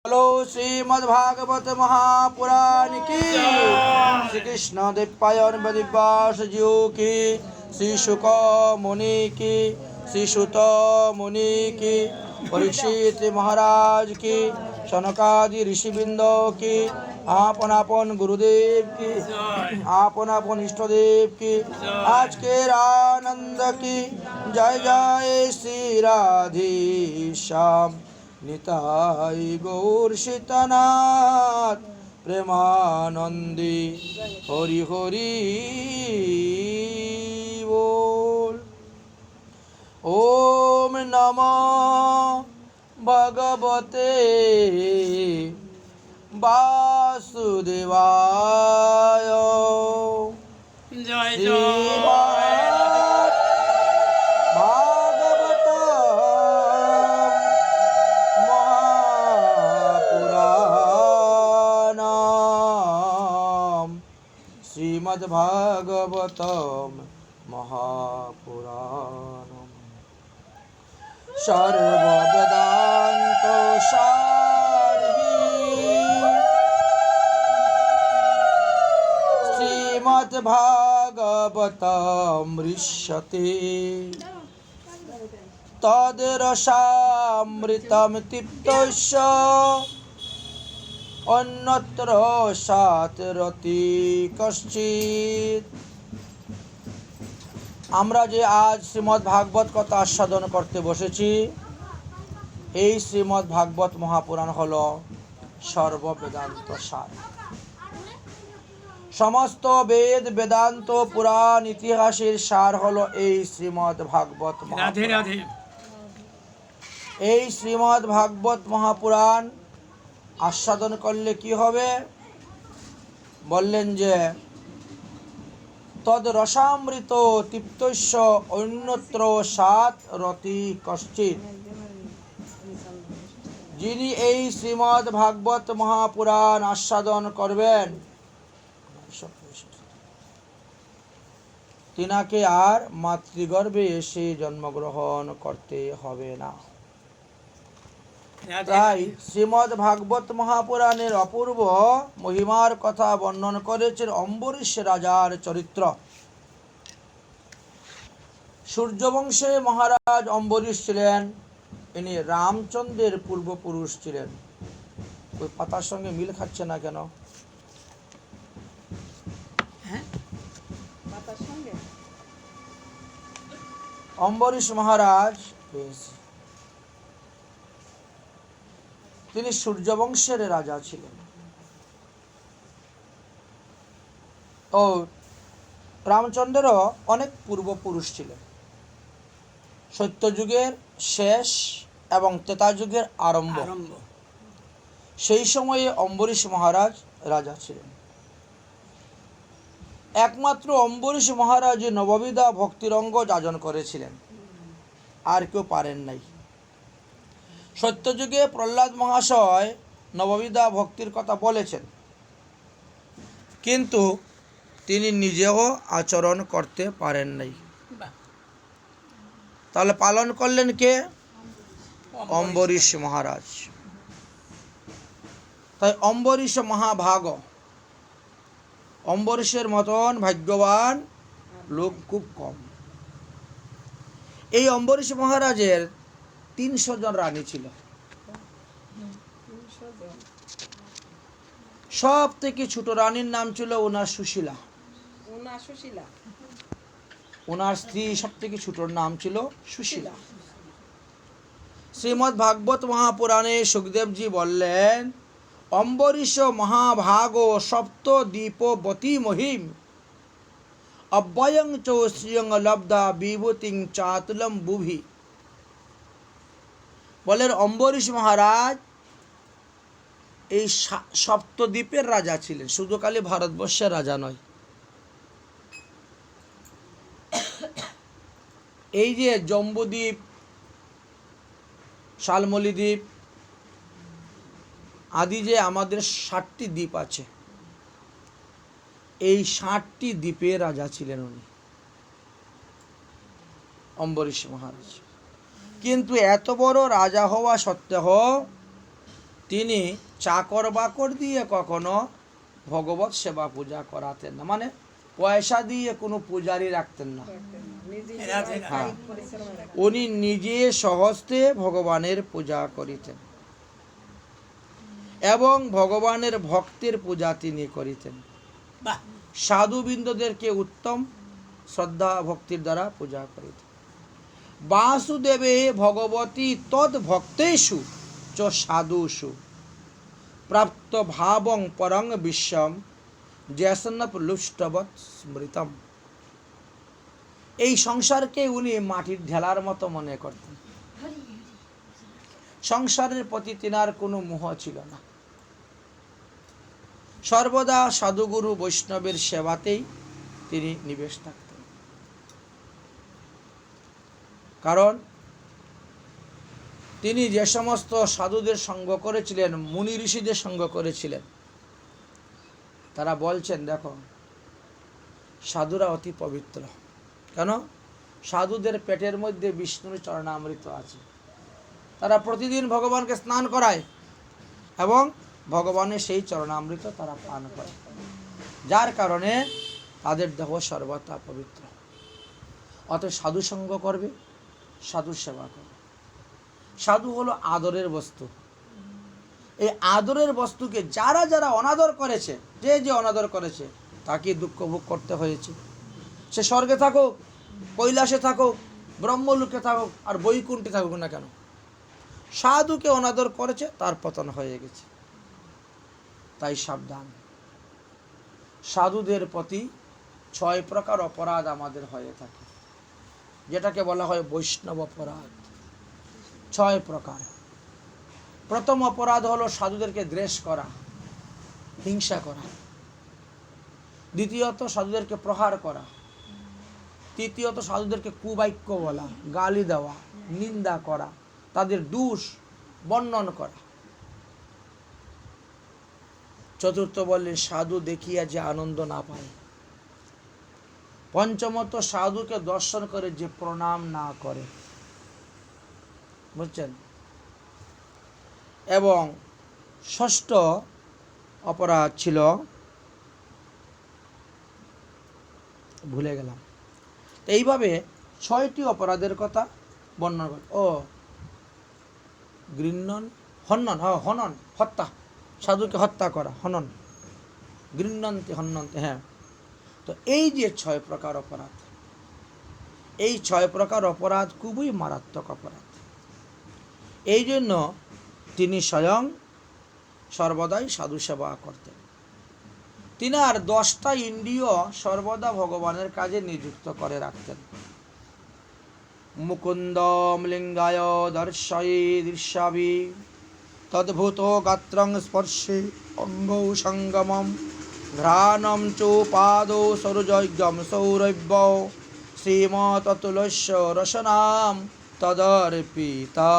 बोलो श्रीमद्भागवत महापुराण की, श्री कृष्ण दिव्यान व्यास जी की, श्री शुक मुनि की, श्री सुत मुनि की, परीक्षित महाराज की, सनकादि ऋषिवृंद की, आपन आपन गुरुदेव की, आपन आपन इष्टदेव की, आज के आनंद की। जय जय श्री राधे श्याम निताई गौर सीतानाथ प्रेमानंदी हरि हरि बोल। ओम नमः भगवते वासुदेवाय। जय श्रीमद् भागवत महापुराणम, श्रीमद्भागवतम महापुराणम, सर्ववेदांत सारहि श्रीमद्भागवतमृष्यते तद्रसामृतं तृप्तस्य अन्यत्र सातरति कश्चित्। আমরা যে আজ শ্রীমদ্ ভাগবত কথা আস্বাদন করতে বসেছি, এই শ্রীমদ্ ভাগবত মহাপুরাণ হলো সর্ববেদান্ত সার। সমস্ত বেদ বেদান্ত পুরাণ ইতিহাসের সার হলো এই শ্রীমদ্ ভাগবত মহাপুরাণ। এই শ্রীমদ্ ভাগবত মহাপুরাণ আস্বাদন করলে কি হবে? বললেন যে তদ রসামৃত তৃপ্তস্য অন্যত্র সাত রতি কশ্চিৎ। যিনি এই শ্রীমদ্ ভাগবত মহাপুরাণ আস্বাদন করবেন, তিনাকে আর মাতৃগর্ভে এসে জন্মগ্রহণ করতে হবে না। তাই শ্রীমদ্ ভাগবত মহাপুরাণের অপূর্ব মহিমার কথা বর্ণন করেছেন অম্বরীশ রাজার চরিত্র। সূর্যবংশে মহারাজ অম্বরীশ ছিলেন, ইনি রামচন্দ্রের পূর্বপুরুষ ছিলেন। ওই পাতার সঙ্গে মিল খাচ্ছে না কেন? অম্বরীশ মহারাজ তিনি সূর্যবংশের রাজা ছিলেন ও রামচন্দ্রেরও অনেক পূর্বপুরুষ ছিলেন। সত্যযুগের শেষ এবং ত্রেতা যুগের আরম্ভ, সেই সময়ে অম্বরীশ মহারাজ রাজা ছিলেন। একমাত্র অম্বরীশ মহারাজ নববিধা ভক্তিরঙ্গ যাজন করেছিলেন, আর কেউ পারেন নাই। সত্যযুগে প্রহ্লাদ মহাশয় নববিধা ভক্তির কথা বলেছেন, কিন্তু তিনি নিজেও আচরণ করতে পারেন নাই। তাহলে পালন করলেন কে? অম্বরীশ মহারাজ। তাই অম্বরীশ মহাভাগ। অম্বরীশের মতন ভাগ্যবান লোক খুব কম। এই অম্বরীশ মহারাজের 300 জন রানী ছিল। সব থেকে ছোট রানীর নাম ছিল ওনার সুশীলা। ওনার স্ত্রী সব থেকে ছোটর নাম ছিল সুশীলা। শ্রীমদ্ ভাগবত মহাপুরাণে সুখদেবজি বললেন, অম্বরীশ মহাভাগ সপ্ত দ্বীপবতী মহিম অব্যয়ং চ শ্রিয়ং লব্ধা বিভূতিং চাতুলম বুভি। বলেন অম্বরীশ মহারাজ এই সপ্তদ্বীপের রাজা ছিলেন, শুধু খালি ভারতবর্ষের রাজা নয়। এই যে জম্বুদ্বীপ, শালমলি দ্বীপ আদি যে আমাদের 60টি দ্বীপ আছে, এই 60টি দ্বীপের রাজা ছিলেন উনি, অম্বরীশ মহারাজ। কিন্তু এত বড় রাজা হওয়া সত্ত্বেও তিনি চাকর বাকর দিয়ে কখনো ভগবত সেবা পূজা করাতেন না, মানে পয়সা দিয়ে কোনো পূজারি রাখতেন না। হ্যাঁ, উনি নিজে সহস্তে ভগবানের পূজা করিতেন এবং ভগবানের ভক্তের পূজা তিনি করিতেন। সাধুবৃন্দদেরকে উত্তম শ্রদ্ধা ভক্তির দ্বারা পূজা করিতেন। বাসুদেবে ভগবতী তদ ভক্তেষু চ সাধুষু প্রাপ্ত ভাবং পরং বিশ্বম জ্যাসন্নপ্লুষ্টবৎ স্মৃতম। এই সংসারকে উনি মাটির ঢেলার মতো মনে করতেন। সংসারের প্রতি তিনার কোনো মোহ ছিল না। সর্বদা সাধুগুরু বৈষ্ণবের সেবাতেই তিনি নিবেশ থাকতেন। কারণ তিনি যে সমস্ত সাধুদের সঙ্গ করেছিলেন, মুনি ঋষিদের সঙ্গ করেছিলেন, তারা বলছেন দেখো সাধুরা অতি পবিত্র। কেন? সাধুদের পেটের মধ্যে বিষ্ণুর চরণামৃত আছে। তারা প্রতিদিন ভগবানকে স্নান করায় এবং ভগবানের সেই চরণামৃত তারা পান করে, যার কারণে তাদের দেহ সর্বদা পবিত্র। অতএব সাধু সঙ্গ করবে, সাধু সেবা করবে। সাধু হলো আদরের বস্তু। এই আদরের বস্তুকে যারা যারা অনাদর করেছে, যে যে অনাদর করেছে, তাকে দুঃখ ভোগ করতে হয়েছে। সে স্বর্গে থাকুক, কৈলাসে থাকুক, ব্রহ্মলোকে থাকুক, আর বৈকুণ্ঠে থাকুক না কেন, সাধুকে অনাদর করেছে, তার পতন হয়ে গেছে। তাই সাবধান। সাধুদের প্রতি 6 প্রকার অপরাধ আমাদের হয়ে থাকে, যেটাকে বলা হয় বৈষ্ণব অপরাধ। 6 প্রকার। প্রথম অপরাধ হলো সাধুদেরকে দ্বেষ করা, হিংসা করা। দ্বিতীয়ত সাধুদেরকে প্রহার করা। তৃতীয়ত সাধুদেরকে কুবাক্য বলা, গালি দেওয়া, নিন্দা করা, তাদের দোষ বর্ণন করা। চতুর্থ বললেন সাধু দেখিয়া যে আনন্দ না পায়। পঞ্চমত সাধুকে দর্শন করে যে প্রণাম না করে, বুঝছেন? এবং ষষ্ঠ অপরাধ ছিল, ভুলে গেলাম। এইভাবে 6টি অপরাধের কথা বর্ণনা করে। গৃহ্ণন, হনন, হনন, হত্যা, সাধুকে হত্যা করা, হনন, গৃহ্ণন্তে, হন্যন্তে। হ্যাঁ, তো এই যে 6 প্রকার অপরাধ, এই 6 প্রকার অপরাধ খুবই মারাত্মক অপরাধ। এই জন্য তিনি স্বয়ং সর্বদাই সাধু সেবা করতেন। তিনার 10টা ইন্দ্রিয় সর্বদা ভগবানের কাজে নিযুক্ত করে রাখতেন। মুকুন্দম লিঙ্গায় দর্শয়ে দৃশ্যাভি তদ্ভূত গাত্রং স্পর্শে অঙ্গৌ সঙ্গমম ঘ্রাণম চোপাদৌ সৌরযজ্ঞম সৌরভ্য শ্রীমততুলস্য রসনাম তদর্পিতা।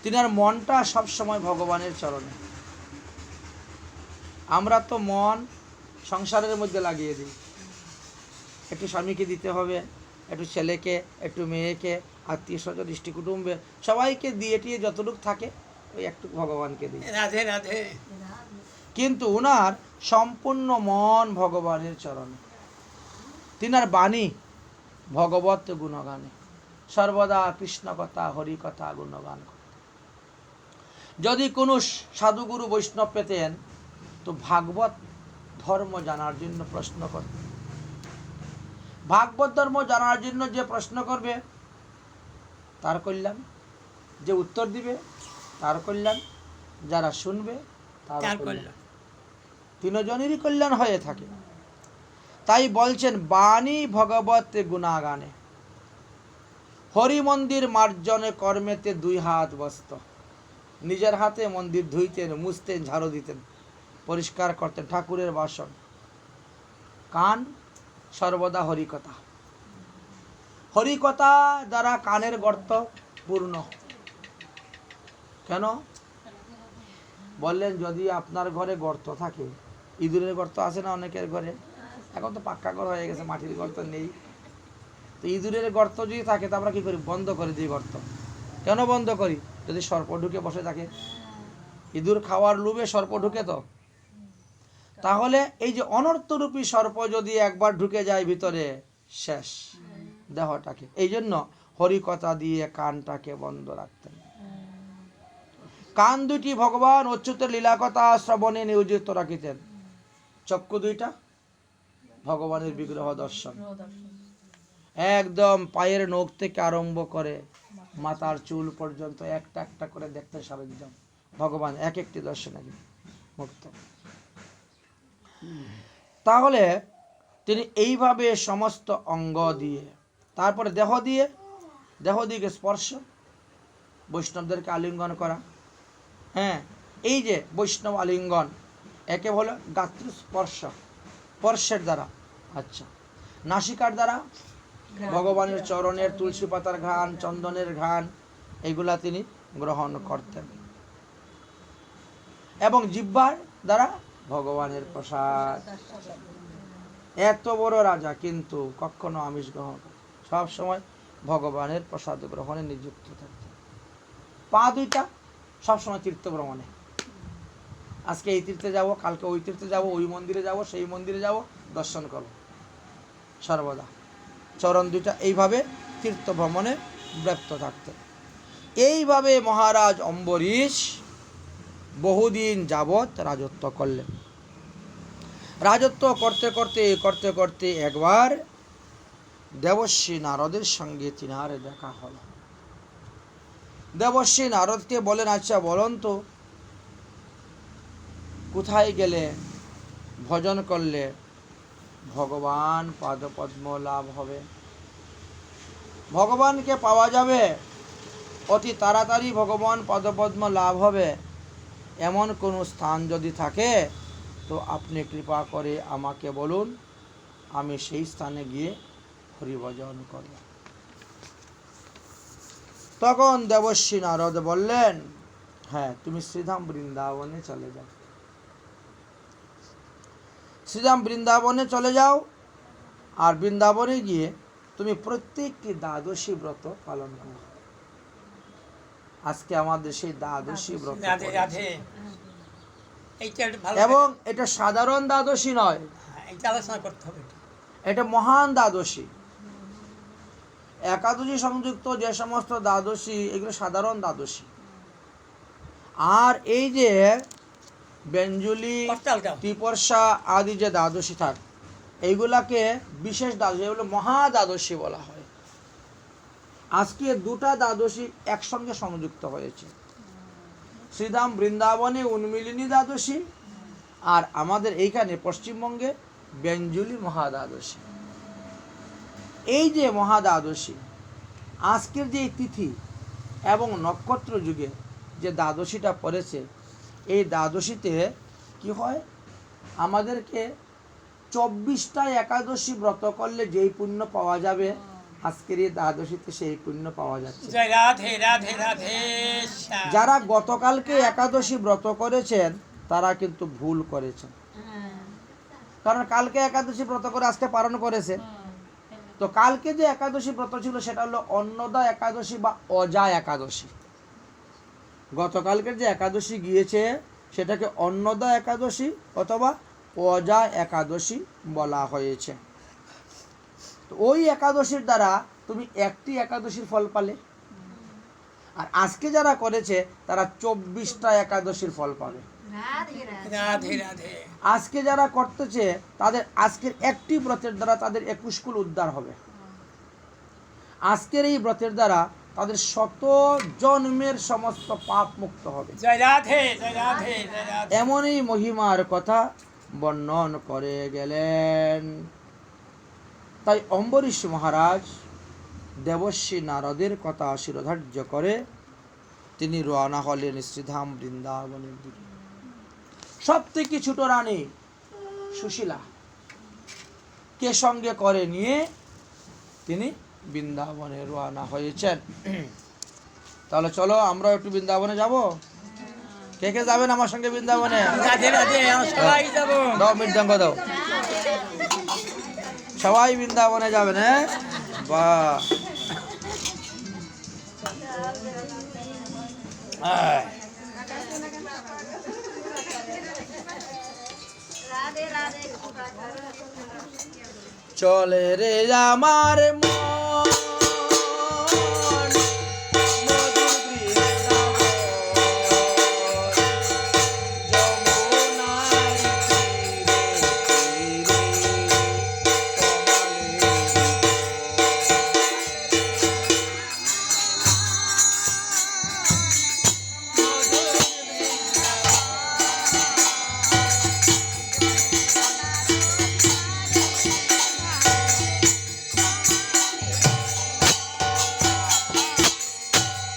তিনার মনটা সবসময় ভগবানের চরণে। আমরা তো মন সংসারের মধ্যে লাগিয়ে দিই। একটু স্বামীকে দিতে হবে, একটু ছেলেকে, একটু মেয়েকে, আত্মীয় স্বজন, ইষ্টি কুটুম্বে, সবাইকে দিয়ে টিয়ে যতটুকু থাকে ওই একটু ভগবানকে দিই। রাধে রাধে। কিন্তু ওনার সম্পূর্ণ মন ভগবানের চরণে। তিনার বাণী ভগবত গুণগানে, সর্বদা কৃষ্ণ কথা, হরি কথা গুণগান করতেন। যদি কোনো সাধুগুরু বৈষ্ণব পেতেন তো ভাগবত ধর্ম জানার জন্য প্রশ্ন করতেন। ভাগবত ধর্ম জানার জন্য যে প্রশ্ন করবে তার কল্যাণ, যে উত্তর দিবে তার কল্যাণ, যারা শুনবে তার কল্যাণ, 3 জনেরই কল্যাণ হয়ে থাকে। তাই বলছেন বাণী ভগবত গুণাগানে, হরি মন্দির মার্জনে কর্মেতে 2 হাত ব্যস্ত। নিজের হাতে মন্দির ধুইতেন, মুছতেন, ঝাড়ু দিতেন, পরিষ্কার করতেন ঠাকুরের বাসন। কান সর্বদা হরিকথা। হরিকথা দ্বারা কানের গর্ত পূর্ণ। কেন বললেন? যদি আপনার ঘরে গর্ত থাকে, ইঁদুরের গর্ত আছে না অনেকের ঘরে, এখন তো পাক্কা ঘর হয়ে গেছে, মাটির গর্ত নেই। তো ইঁদুরের গর্ত যদি থাকে তো আমরা কি করি? বন্ধ করে দিই গর্ত। কেন বন্ধ করি? যদি সর্প ঢুকে বসে থাকে, ইঁদুর খাওয়ার লোভে সর্প ঢুকে, তো তাহলে এই যে অনর্থরূপী সর্প যদি একবার ঢুকে যায় ভিতরে, শেষ দেহটাকে। এই জন্য হরিকথা দিয়ে কানটাকে বন্ধ রাখতেন। কান দুটি ভগবান অচ্যুতের লীলাকথা শ্রবণে নিয়োজিত রাখিতেন। চক্ষু দুইটা ভগবানের বিগ্রহ দর্শন। একদম পায়ের নখ থেকে আরম্ভ করে মাথার চুল পর্যন্ত একটা একটা করে দেখতেন সারাদিন ভগবান, এক একটি দর্শনে মুক্ত। তাহলে তিনি এইভাবে সমস্ত অঙ্গ দিয়ে, তারপরে দেহ দিকে স্পর্শ, বৈষ্ণবদেরকে আলিঙ্গন করা। হ্যাঁ, এই যে বৈষ্ণব আলিঙ্গন একে বলে গাত্র স্পর্শ, স্পর্শের দ্বারা। আচ্ছা, নাসিকার দ্বারা ভগবানের চরণের তুলসী পাতার ঘ্রাণ, চন্দনের ঘ্রাণ, এইগুলা তিনি গ্রহণ করতেন। এবং জিহ্বার দ্বারা ভগবানের প্রসাদ। এত বড় রাজা কিন্তু কখনো আমিষ গ্রহণ, সব সময় ভগবানের প্রসাদ গ্রহণে নিযুক্ত থাকতেন। পা দুইটা সবসময় তীর্থ ভ্রমণে, আজকে এই তীর্থে যাব, কালকে ওই তীর্থে যাব, ওই মন্দিরে যাব, সেই মন্দিরে যাব, দর্শন করব সর্বদা। চরণ দুইটা এইভাবে তীর্থ ভ্রমণে ব্যস্ত থাকতেন। এইভাবে মহারাজ অম্বরীশ বহুদিন যাবৎ রাজত্ব করলেন। রাজত্ব করতে করতে একবার দেবশ্রী নারদের সঙ্গে তিনার দেখা হল। দেবশ্রী নারদকে বলেন, আচ্ছা বলুন তো, কোথায় গেলে ভজন করলে ভগবান পাদপদ্ম লাভ হবে, ভগবানকে পাওয়া যাবে, অতি তাড়াতাড়ি ভগবান পাদপদ্ম লাভ হবে, এমন কোনো স্থান যদি থাকে তো আপনি কৃপা করে আমাকে বলুন, আমি সেই স্থানে গিয়ে হরিভজন করব। তখন দেবশ্রী নারদ বললেন, হ্যাঁ, তুমি শ্রীধাম বৃন্দাবনে চলে যাও। শ্রীধাম বৃন্দাবনে চলে যাও, আর বৃন্দাবনে গিয়ে তুমি প্রত্যেকটি দ্বাদশী ব্রত পালন করো। আজকে আমাদের সেই দ্বাদশী ব্রত, এবং এটা সাধারণ দ্বাদশী নয়, এটা মহান দ্বাদশী। একাদশী সংযুক্ত যে সমস্ত দ্বাদশী, এগুলো সাধারণ দ্বাদশী। আর এই যে বেঞ্জুলি, ত্রিপর্ষা আদি যে দ্বাদশী থাক, এইগুলাকে বিশেষ দ্বাদশী, এগুলো মহা দ্বাদশী বলা হয়। আজকে দুটা দ্বাদশী একসঙ্গে সংযুক্ত হয়েছে, শ্রীধাম বৃন্দাবনে উন্মিলিনী দ্বাদশী, আর আমাদের এইখানে পশ্চিমবঙ্গে বেঞ্জুলি মহাদ্বাদশী। এই যে মহাদ্বাদশী, আজকের যে তিথি এবং নক্ষত্র যুগে যে দ্বাদশীটা পড়েছে, এই দ্বাদশীতে কি হয়, আমাদেরকে 24টা একাদশী ব্রত করলে যেই পুণ্য পাওয়া যাবে, আজকের এই দ্বাদশীতে সেই পুণ্য পাওয়া যাচ্ছে। যারা গতকালকে একাদশী ব্রত করেছেন তারা কিন্তু ভুল করেছেন, কারণ কালকে একাদশী ব্রত করে আজকে পালন করেছে। তো কালকে যে একাদশী ব্রত ছিল সেটা হলো অন্নদা একাদশী বা অজা একাদশী। গতকালকের যে একাদশী গিয়েছে সেটাকে অন্নদা একাদশী অথবা অজা একাদশী বলা হয়েছে। তো ওই একাদশীর দ্বারা তুমি একটি একাদশীর ফল পালে, আর আজকে যারা করেছে তারা 24টা একাদশীর ফল পাবে। আজকে যারা করতেছে তাদের আজকের একটি ব্রতের দ্বারা তাদের 21 কুল উদ্ধার হবে। আজকের এই ব্রতের দ্বারা তাদের 100 জন্মের সমস্ত পাপ মুক্ত হবে। এমনই মহিমার কথা বর্ণন করে গেলেন। তাই অম্বরীশ মহারাজ দেবশ্রী নারদের কথা শিরোধার্য করে তিনি রওনা হলেন শ্রীধাম বৃন্দাবনের দিকে। সব থেকে ছোট রানী সুশীলা কে সঙ্গে করে নিয়ে তিনি বৃন্দাবনে রওনা হয়েছেন। তাহলে চলো আমরা একটু বৃন্দাবনে যাব। কে কে যাবেন আমার সঙ্গে বৃন্দাবনে? দাও মৃদঙ্গ দাও, সবাই বৃন্দাবনে যাবেন। হ্যাঁ, বাহ। আয়। চলে রে আমার মন মধুর বৃন্দাবন, যমুনার তীরে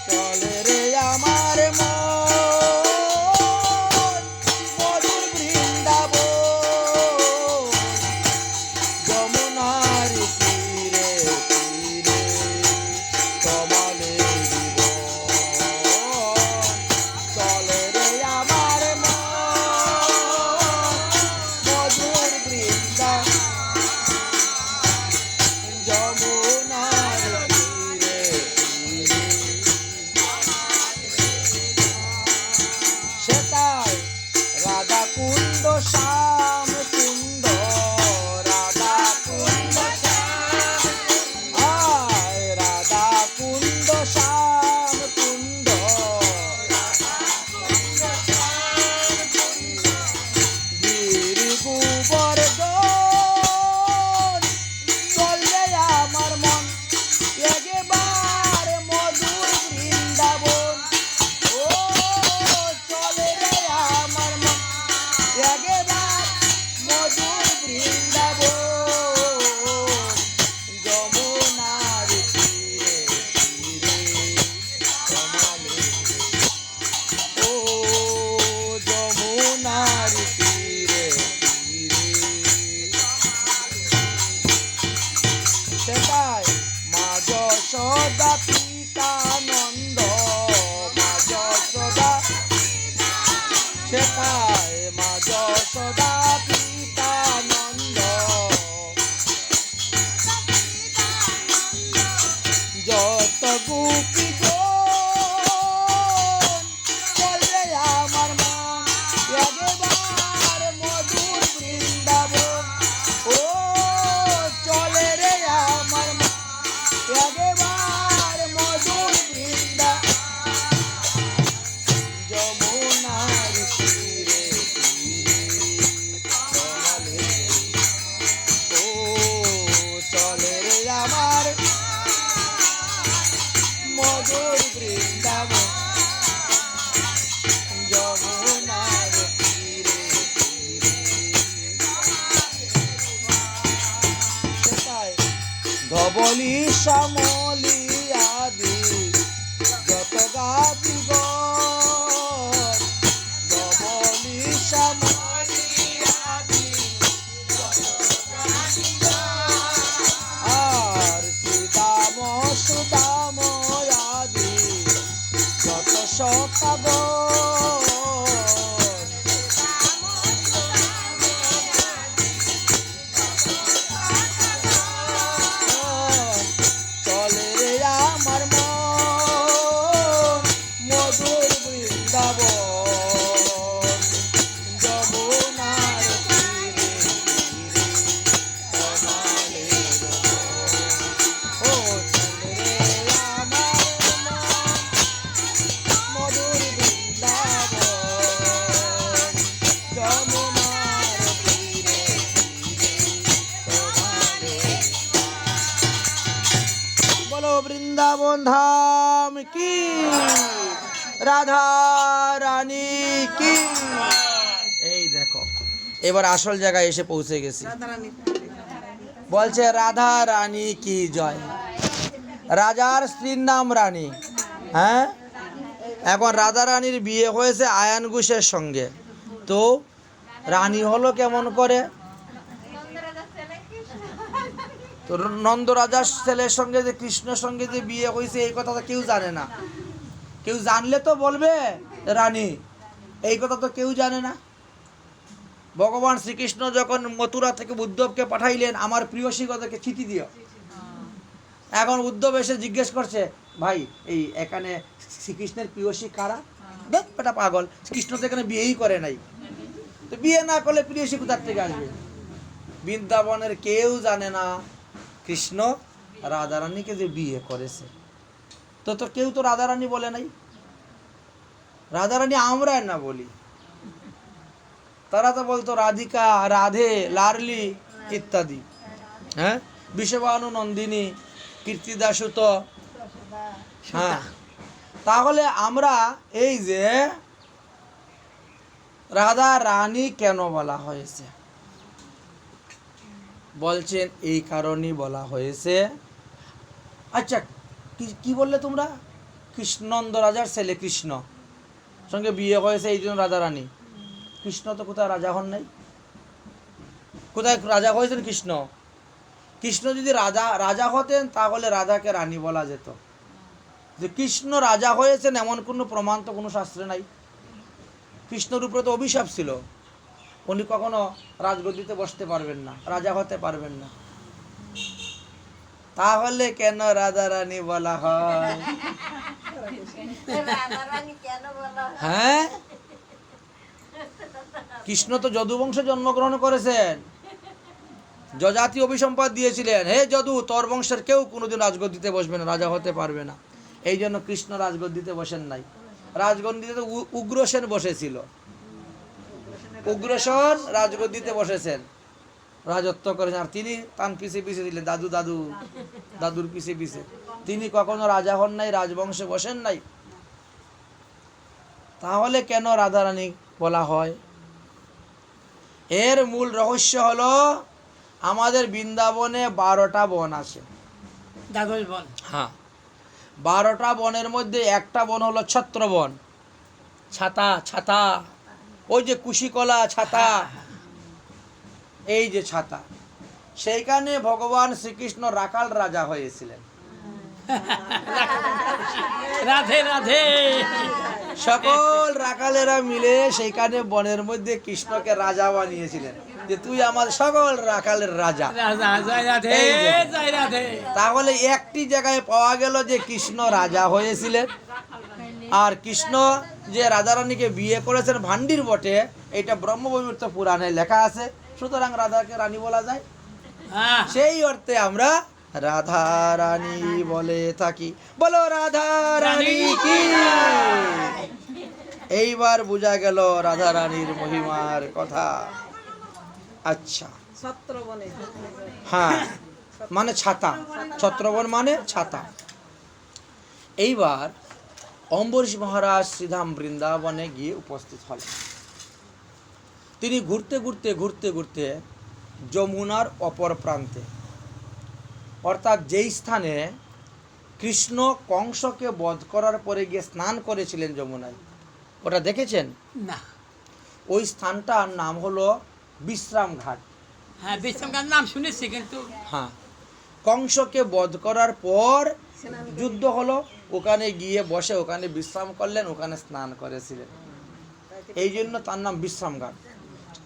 চলে রে আমার মন মধুর বৃন্দাবন, যমুনার তীরে তীরে কমলে জীবন। চলে রে আমার মন মধুর বৃন্দাবন, যমুনার তীরে তীরে। সেটাই রাধা কুণ্ড শ্যাম কুণ্ড, রাধা কুণ্ড শ্যাম, আয় রাধা কুণ্ড শ্যাম কুণ্ড, গিরি গোবর্ধন। চলে আমার মন একবার মধুর বৃন্দাবন, ও চলে রে আমার মন একবার মধুর বৃন্দাবন, যমুনার তীরে তীরে কমলে, ও যমুনার তীরে তীরে। সেটাই মা যশোদা পিতানন্দ, মা যশোদা, সেটাই মা যশোদা পিতানন্দ, যত গোপীগণ। চলে আমার মন একবার মধুর বৃন্দাবন, ও চলে রে আমার মন একবার মধুর বৃন্দাবন, যমুনার তীরে তীরে কমলে, ও চলে রে আমার মধুর বৃন্দাবন, যমুনার তীরে তীরে। সেটাই ধবলি শ্যামলি আদি যত গাদিগণ, ধবলি শ্যামলি আদি আর শ্রীদাম সুদাম আদি যত সখাগণ, চলে রে আমার মন মধুর বৃন্দাবন, যমুনার তীরে তীরে কমলে জীবন। ও চলে রে আমার মন মধুর বৃন্দাবন, যমুনার তীরে তীরে কমলে। বলো বৃন্দাবন ধাম কি, রাধা রানী কি। এই দেখো এবার আসল জায়গায় এসে পৌঁছে গেছি। বলছে রাধা রানী কি জয়। রাজার স্ত্রীর নাম রানী, হ্যাঁ। এখন রাধা রানীর বিয়ে হয়েছে আয়ান ঘোষের সঙ্গে, তো রানী হলো কেমন করে? তো নন্দ রাজার ছেলের সঙ্গে যে কৃষ্ণের সঙ্গে যে বিয়ে হয়েছে এই কথা তো কেউ জানে না। কেউ জানলে তো বলবে রানী, এই কথা তো কেউ জানে না। ভগবান শ্রীকৃষ্ণ যখন মথুরা থেকে উদ্ধবকে পাঠাইলেন আমার প্রিয়সী কথাকে চিঠি দিও, এখন উদ্ধব এসে জিজ্ঞেস করছে ভাই এই এখানে শ্রীকৃষ্ণের প্রিয়সী কারা? বেটা পাগল, কৃষ্ণ তো এখানে বিয়েই করে নাই। তো বিয়ে না করলে প্রেয়সী কোথার থেকে আসবে? বৃন্দাবনের কেউ জানে না কৃষ্ণ রাধারানীকে যে বিয়ে করেছে। তো তো কেউ তো রাধারানী বলে নাই। রাধারানী আমরা না বলি, তারা তো বলতো রাধিকা, রাধে, লারলি ইত্যাদি। হ্যাঁ, বিষবানু নন্দিনী, কীর্তিদাসুত। হ্যাঁ, তাহলে আমরা এই যে রাধা রানী কেন বলা হয়েছে? বলছেন এই কারণেই বলা হয়েছে। আচ্ছা, কি বললে তোমরা? কৃষ্ণনন্দ রাজার ছেলে কৃষ্ণ সঙ্গে বিয়ে হয়েছে এই জন্য রাধা রানী। কৃষ্ণ তো কোথায় রাজা হন নাই। কোথায় রাজা হয়েছেন কৃষ্ণ? কৃষ্ণ যদি রাজা হতেন তাহলে রাধাকে রানী বলা যেত। যে কৃষ্ণ রাজা হয়েছেন এমন কোনো প্রমাণ তো কোনো শাস্ত্রে নাই। কৃষ্ণর উপরে তো অভিশাপ ছিল, উনি কখনো রাজগদ্দিতে বসতে পারবেন না, রাজা হতে পারবেন না। তাহলে কেন রাধা রানী বলা হয়? হ্যাঁ, কৃষ্ণ তো যদু বংশে জন্মগ্রহণ করেছেন, যজাতি অভিসম্পাদ দিয়েছিলেন, হে যদু, তোর বংশের কেউ কোনোদিন রাজগদ্দিতে বসবে না, রাজা হতে পারবে না। এই জন্য কৃষ্ণ রাজগদ্দিতে বসেন নাই। রাজগদ্দিতে তো উগ্রসেন বসেছিল। উগ্রসেন রাজগদ্দিতে বসেছেন, রাজত্ব করেছেন। আর তিনি তার পিছে পিছে ছিলেন, দাদুর পিছে পিছে। তিনি কখনো রাজা হন নাই, রাজবংশে বসেন নাই। তাহলে কেন রাধারানী বলা হয়? এর মূল রহস্য হলো আমাদের বৃন্দাবনে 12টা বন আছে। হ্যাঁ, 12টা বনের মধ্যে একটা বন হলো ছত্রবন। ছাতা, ওই যে কুশিকলা ছাতা, এই যে ছাতা, সেইখানে ভগবান শ্রীকৃষ্ণ রাখাল রাজা হয়েছিলেন। রাধে রাধে। সকল রাখালেরা মিলে সেইখানে বনের মধ্যে কৃষ্ণকে রাজা বানিয়েছিলেন, যে তুই আমার সকল রাখালের রাজা। তাহলে একটি জায়গায় পাওয়া গেল যে কৃষ্ণ রাজা হয়েছিলেন, আর কৃষ্ণ যে রাধারানীকে বিয়ে করেছেন ভান্ডির বটে, এটা ব্রহ্মবৈবর্ত পুরাণে লেখা আছে। সুতরাং রাধাকে রানী বলা যায়। সেই অর্থে আমরা রাধা রানী বলে থাকি। বলো রাধা রানী কি। এইবার বোঝা গেল রাধা রানীর মহিমার কথা। আচ্ছা, হ্যাঁ, মানে ছাতা, ছত্রবন মানে ছাতা। এইবার অম্বরীশ মহারাজ শ্রীধাম বৃন্দাবনে গিয়ে উপস্থিত হলেন। তিনি ঘুরতে ঘুরতে যমুনার অপর প্রান্তে, অর্থাৎ যেই স্থানে কৃষ্ণ কংসকে বধ করার পরে গিয়ে স্নান করেছিলেন যমুনায়, ওটা দেখেছেন না? ওই স্থানটার নাম হলো বিশ্রাম ঘাট। হ্যাঁ, বিশ্রাম ঘাট নাম শুনেছি, কিন্তু হ্যাঁ, কংসকে বধ করার পর যুদ্ধ হলো, ওখানে গিয়ে বসে ওখানে বিশ্রাম করলেন, ওখানে স্নান করেছিলেন। এই জন্য তার নাম বিশ্রাম ঘাট।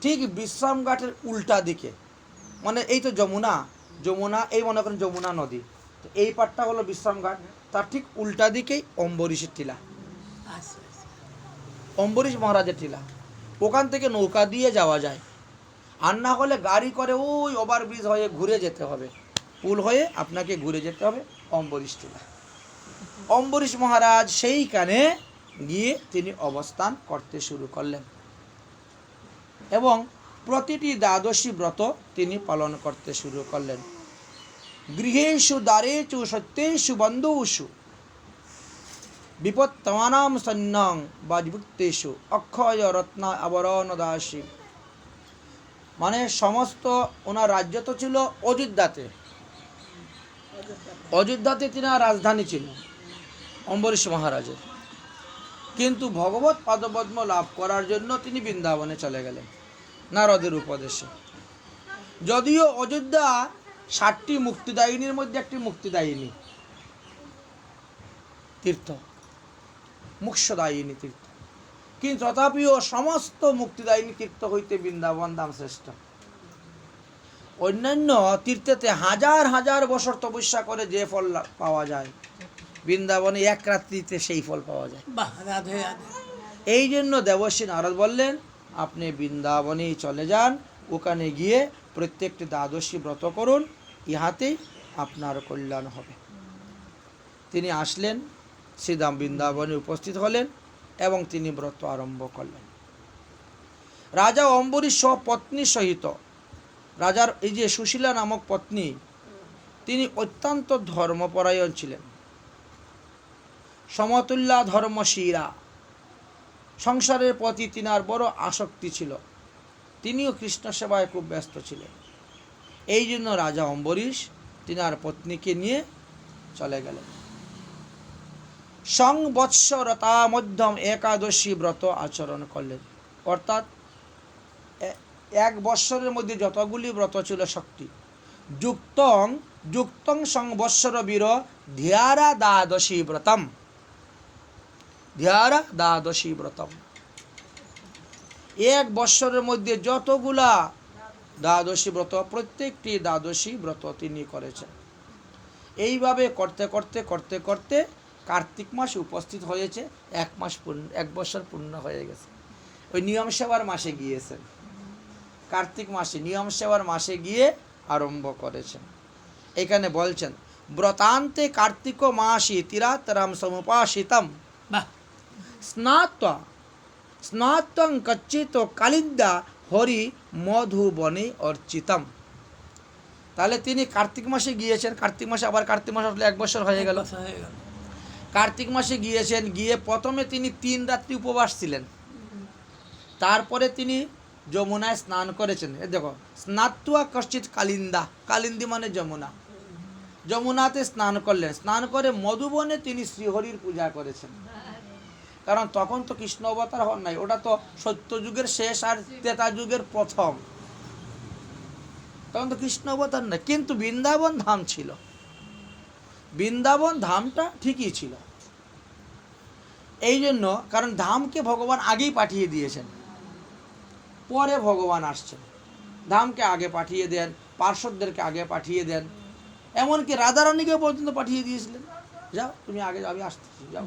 ঠিক বিশ্রাম ঘাটের উল্টা দিকে, মানে এই তো যমুনা, এই মনে করেন যমুনা নদী, তো এই পাটটা হলো বিশ্রাম ঘাট, তার ঠিক উল্টা দিকেই অম্বরীশের টিলা, অম্বরীশ মহারাজের টিলা। ওখান থেকে নৌকা দিয়ে যাওয়া যায়, আর না হলে গাড়ি করে ওই ওভারব্রিজ হয়ে ঘুরে যেতে হবে, পুল হয়ে আপনাকে ঘুরে যেতে হবে অম্বরীশ টিলা। অম্বরীশ মহারাজ সেইখানে গিয়ে তিনি অবস্থান করতে শুরু করলেন এবং প্রতিটি দ্বাদশী ব্রত তিনি পালন করতে শুরু করলেন। গৃহেষু দ্বারেষু সত্যেষু বন্ধুষু বিপত্তমানাম সন্ন্যং বাজভুক্তেষু অক্ষয় রত্ন আবরণ দাসী। মানে সমস্ত ওনার রাজ্য তো ছিল অযোধ্যাতে তিনার রাজধানী ছিল অম্বরীশ মহারাজের। কিন্তু ভগবত পাদপদ্ম লাভ করার জন্য তিনি বৃন্দাবনে চলে গেলেন নারদের উপদেশে। যদিও অযোধ্যা 7টি মুক্তিদায়িনীর মধ্যে একটি মুক্তিদায়িনী তীর্থ, মোক্ষদায়িনী তীর্থ, কিন্তু তথাপিও সমস্ত মুক্তিদায়িনী তীর্থ হইতে বৃন্দাবন ধাম শ্রেষ্ঠ। অন্যান্য তীর্থেতে হাজার হাজার বছর তপস্যা করে যে ফল পাওয়া যায়, বৃন্দাবনে এক রাত্রিতে সেই ফল পাওয়া যায়। এই জন্য দেবশ্রী নারদ বললেন আপনি বৃন্দাবনেই চলে যান, ওখানে গিয়ে প্রত্যেকটি দ্বাদশী ব্রত করুন, ইহাতেই আপনার কল্যাণ হবে। তিনি আসলেন, শ্রীধাম বৃন্দাবনে উপস্থিত হলেন এবং তিনি ব্রত আরম্ভ করলেন। রাজা অম্বরীশ পত্নী সহিত, রাজার এই যে সুশীলা নামক পত্নী, তিনি অত্যন্ত ধর্মপরায়ণ ছিলেন, সমতুল্যা ধর্মশীলা, সংসারের প্রতি তিনার বড় আসক্তি ছিল, তিনিও কৃষ্ণ সেবায় খুব ব্যস্ত ছিলেন। এই জন্য রাজা অম্বরীশ তিনার পত্নীকে নিয়ে চলে গেলেন। সংবৎসরতা মধ্যম একাদশী ব্রত আচরণ করলেন, অর্থাৎ এক বৎসরের মধ্যে যতগুলি ব্রত ছিল শক্তি, যুক্তং যুক্তং সংবৎসর বীর ধ্যারা দ্বাদশী ব্রতম, ধ্যারা দ্বাদশী ব্রতম, এক বৎসরের মধ্যে যতগুলা দ্বাদশী ব্রত, প্রত্যেকটি দ্বাদশী ব্রত তিনি করেছেন। এইভাবে করতে করতে করতে করতে কার্তিক মাস উপস্থিত হয়েছে, এক বছর পূর্ণ হয়ে গেছে। ওই নিয়ম সেবার মাসে গিয়েছেন, কার্তিক মাসে নিয়ম সেবার মাসে গিয়ে আরম্ভ করেছেন। এখানে বলছেন ব্রতান্তে কার্তিক মাসি তিরাতরাম সমুপাসিতম বাহ, স্নাত্বা স্নাত্বং কচ্চিত কালিন্দা হরি মধুবনে অর্চিতম। তাহলে তিনি কার্তিক মাসে গিয়েছেন, কার্তিক মাসে আবার কার্তিক মাস আসলে এক বছর হয়ে গেল। বছর হয়ে গেল। কার্তিক মাসে গিয়েছেন, গিয়ে প্রথমে তিনি 3 রাত্রি উপবাস ছিলেন, তারপরে তিনি যমুনায় স্নান করেছেন। এ দেখো, স্নাত্বা কশ্চিত কালিন্দা, কালিন্দি মানে যমুনা, যমুনাতে স্নান করলেন, স্নান করে মধুবনে তিনি শ্রীহরির পূজা করেছেন। কারণ তখন তো কৃষ্ণ অবতার হন নাই, ওটা তো সত্যযুগের শেষ আর ত্রেতা যুগের প্রথম, তখন তো কৃষ্ণ অবতার নাই। কিন্তু বৃন্দাবন ধাম ছিল, বৃন্দাবন ধামটা ঠিকই ছিল। এই জন্য, কারণ ধামকে ভগবান আগেই পাঠিয়ে দিয়েছেন, পরে ভগবান আসছেন। ধামকে আগে পাঠিয়ে দেন, পার্শ্বদেরকে আগে পাঠিয়ে দেন, এমনকি রাধারানীকে পর্যন্ত পাঠিয়ে দিয়েছিলেন, যাও তুমি আগে, আমি আসতেছি, যাও,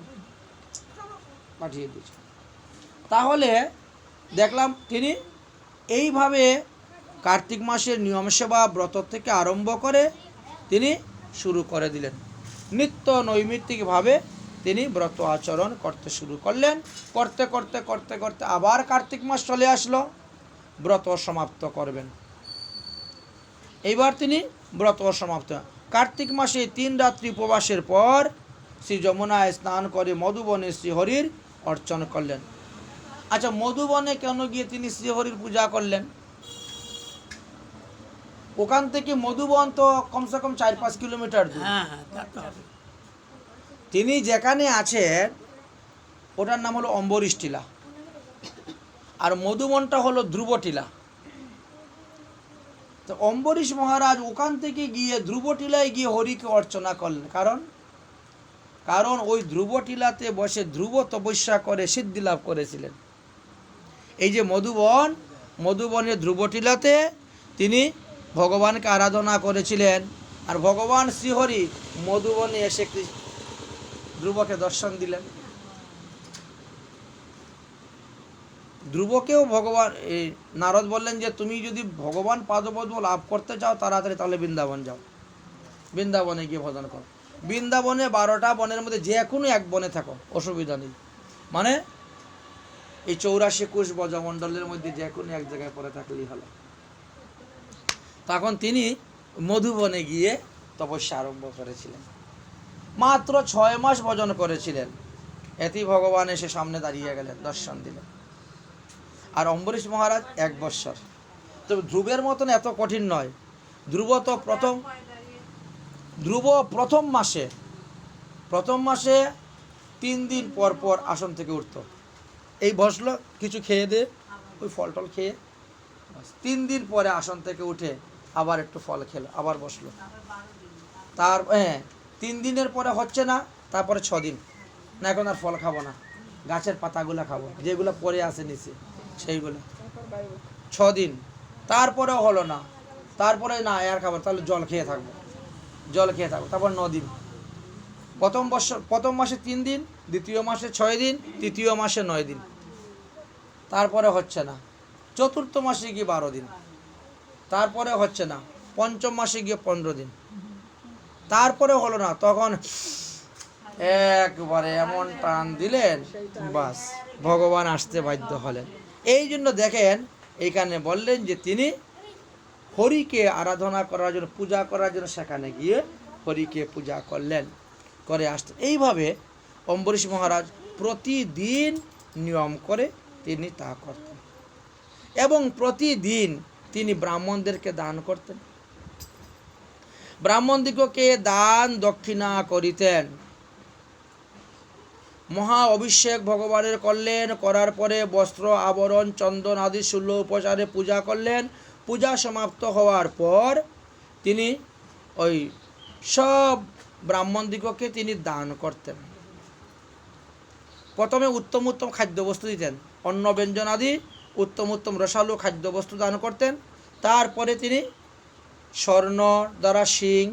পাঠিয়ে দিয়েছেন। তাহলে দেখলাম তিনি এইভাবে কার্তিক মাসের নিয়ম সেবা ব্রত থেকে আরম্ভ করে তিনি শুরু করে দিলেন। নিত্য নৈমিত্তিকভাবে তিনি ব্রত আচরণ করতে শুরু করলেন। করতে করতে করতে করতে আবার কার্তিক মাস চলে আসলো, ব্রত সমাপ্ত করবেন। এইবার তিনি ব্রত সমাপ্ত, কার্তিক মাসে 3 রাত্রি উপবাসের পর শ্রী যমুনায় স্নান করে মধুবনে শ্রীহরির অর্চন করলেন। আচ্ছা, মধুবনে কেন গিয়ে তিনি শ্রীহরির পূজা করলেন? ওখান থেকে মধুবন তো কমসে কম 4-5 কিলোমিটার দূর। হ্যাঁ হ্যাঁ, তা তো হবে। তিনি যেখানে আছেন ওটার নাম হলো অম্বরীশ টিলা, আর মধুবনটা হলো ধ্রুব টিলা। তো অম্বরীশ মহারাজ ওখান থেকে গিয়ে ধ্রুব টিলায় গিয়ে হরিকে অর্চনা করলেন। কারণ ওই ধ্রুব টিলাতে বসে ধ্রুব তপস্যা করে সিদ্ধি লাভ করেছিলেন। এই যে মধুবনের ধ্রুব টিলাতে তিনি ভগবানকে আরাধনা করেছিলেন, আর ভগবান শ্রীহরি মধুবনে এসে ধ্রুবকে দর্শন দিলেন। ধ্রুবকেও ভগবান এই নারদ বললেন যে তুমি যদি ভগবান পাদপদ্ম লাভ করতে চাও তাড়াতাড়ি, তাহলে বৃন্দাবন যাও, বৃন্দাবনে গিয়ে ভজন করো। বৃন্দাবনে 12টা বনের মধ্যে যে কোনো এক বনে থাকো, অসুবিধা নেই। মানে এই 84 কোষ ব্রজমণ্ডলের মধ্যে যে কোনো এক জায়গায় পড়ে থাকলেই হলো। তখন তিনি মধুবনে গিয়ে তপস্যা আরম্ভ করেছিলেন। মাত্র 6 মাস ভজন করেছিলেন, এতেই ভগবান এসে সামনে দাঁড়িয়ে গেলেন, দর্শন দিলেন। আর অম্বরীশ মহারাজ 1 বৎসর। তবে ধ্রুবের মতন এত কঠিন নয়। ধ্রুব তো প্রথম মাসে 3 দিন পর পর আসন থেকে উঠতো, এই বসলো, কিছু খেয়ে দে, ওই ফল টল খেয়ে 3 দিন পরে আসন থেকে উঠে আবার একটু ফল খেলো, আবার বসলো। 3 দিনের পরে হচ্ছে না, তারপরে 6 দিন না, এখন আর ফল খাবো না, গাছের পাতাগুলো খাবো, যেগুলো পরে আসে নিচে সেইগুলো। 6 দিন, তারপরেও হলো না, তারপরে না আর খাবো, তাহলে জল খেয়ে থাকবো। তারপর 9 দিন। প্রথম মাসে 3 দিন, দ্বিতীয় মাসে 6 দিন, তৃতীয় মাসে 9 দিন, তারপরে হচ্ছে না, চতুর্থ মাসে গিয়ে 12 দিন, তারপরে হচ্ছে না, পঞ্চম মাসে গিয়ে 15 দিন, তারপরে হলো না, তখন একবারে এমন টান দিলেন, বাস ভগবান আসতে বাধ্য হলেন। এই জন্য দেখেন এইখানে বললেন যে তিনি হরিকে আরাধনা করার জন্য, পূজা করার জন্য সেখানে গিয়ে হরিকে পূজা করলেন, করে আসতেন। এইভাবে অম্বরীশ মহারাজ প্রতিদিন নিয়ম করে তিনি তা করতেন এবং প্রতিদিন তিনি ব্রাহ্মণদেরকে দান করতেন, ব্রাহ্মণদিগকে দান দক্ষিণা করিতেন। মহা অভিষেক ভগবানের করলেন, করার পরে বস্ত্র আবরণ চন্দন আদি শূল্য উপচারে পূজা করলেন। পূজা সমাপ্ত হওয়ার পর তিনি ওই সব ব্রাহ্মণদিগকে তিনি দান করতেন। প্রথমে উত্তম উত্তম খাদ্যবস্তু দিতেন, অন্ন ব্যঞ্জন আদি উত্তম উত্তম রসালো খাদ্যবস্তু দান করতেন। তারপরে তিনি স্বর্ণ দ্বারা সিং,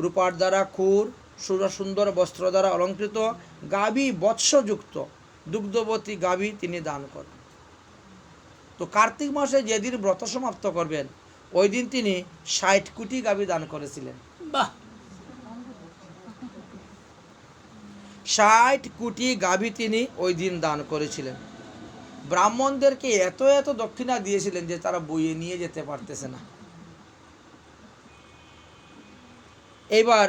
রূপার দ্বারা খুর, সুন্দর বস্ত্র দ্বারা অলঙ্কৃত গাভী বৎসযুক্ত দুগ্ধবতী গাভী তিনি দান করেন। তো কার্তিক মাসে যেদিন ব্রত সমাপ্ত করবেন ওই দিন তিনি 60 কোটি গাভী দান করেছিলেন। বাহ, 60 কোটি গাভী তিনি ওই দিন দান করেছিলেন। ব্রাহ্মণদেরকে এত এত দক্ষিণা দিয়েছিলেন যে তারা বইয়ে নিয়ে যেতে পারতেছে না। এইবার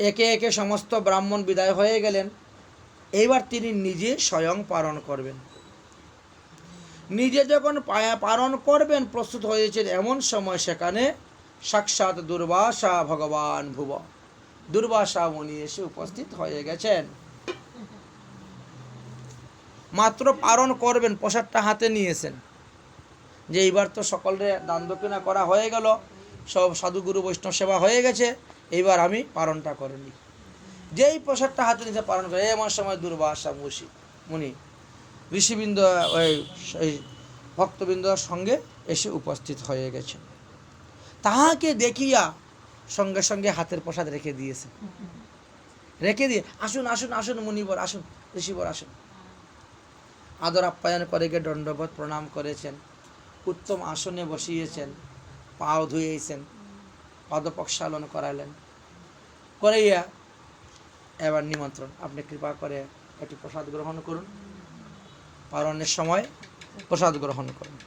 একে একে সমস্ত ব্রাহ্মণ বিদায় হয়ে গেলেন। এইবার তিনি নিজে স্বয়ং পালন করবেন। নিজে যখন পালন করবেন প্রস্তুত হয়েছেন, এমন সময় সেখানে সাক্ষাৎ দুর্বাসা ভগবান ভুব, দুর্বাসা মুনি এসে উপস্থিত হয়ে গেছেন। মাত্র পালন করবেন, প্রসাদটা হাতে নিয়েছেন যে এইবার তো সকলের দান দক্ষিণা করা হয়ে গেল, সব সাধুগুরু বৈষ্ণব সেবা হয়ে গেছে, এইবার আমি পালনটা করে নিই। যেই প্রসাদটা হাতে নিতে পালন করে এমন সময় দুর্বাসা মুনি ঋষিবৃন্দ ওই ভক্তবৃন্দর সঙ্গে এসে উপস্থিত হয়ে গেছেন। তাহাকে দেখিয়া সঙ্গে সঙ্গে হাতের প্রসাদ রেখে দিয়েছে, রেখে দিয়ে আসুন আসুন আসুন মুনিবর আসুন, ঋষিবর আসুন, আদর আপ্যায়ন করে গিয়ে দণ্ডবোধ প্রণাম করেছেন, উত্তম আসনে বসিয়েছেন, পাও ধুয়েছেন, পাদপ্রক্ষালন করালেন, করাইয়া এবার নিমন্ত্রণ, আপনি কৃপা করে একটু প্রসাদ গ্রহণ করুন, পালনের সময় প্রসাদ গ্রহণ করুন।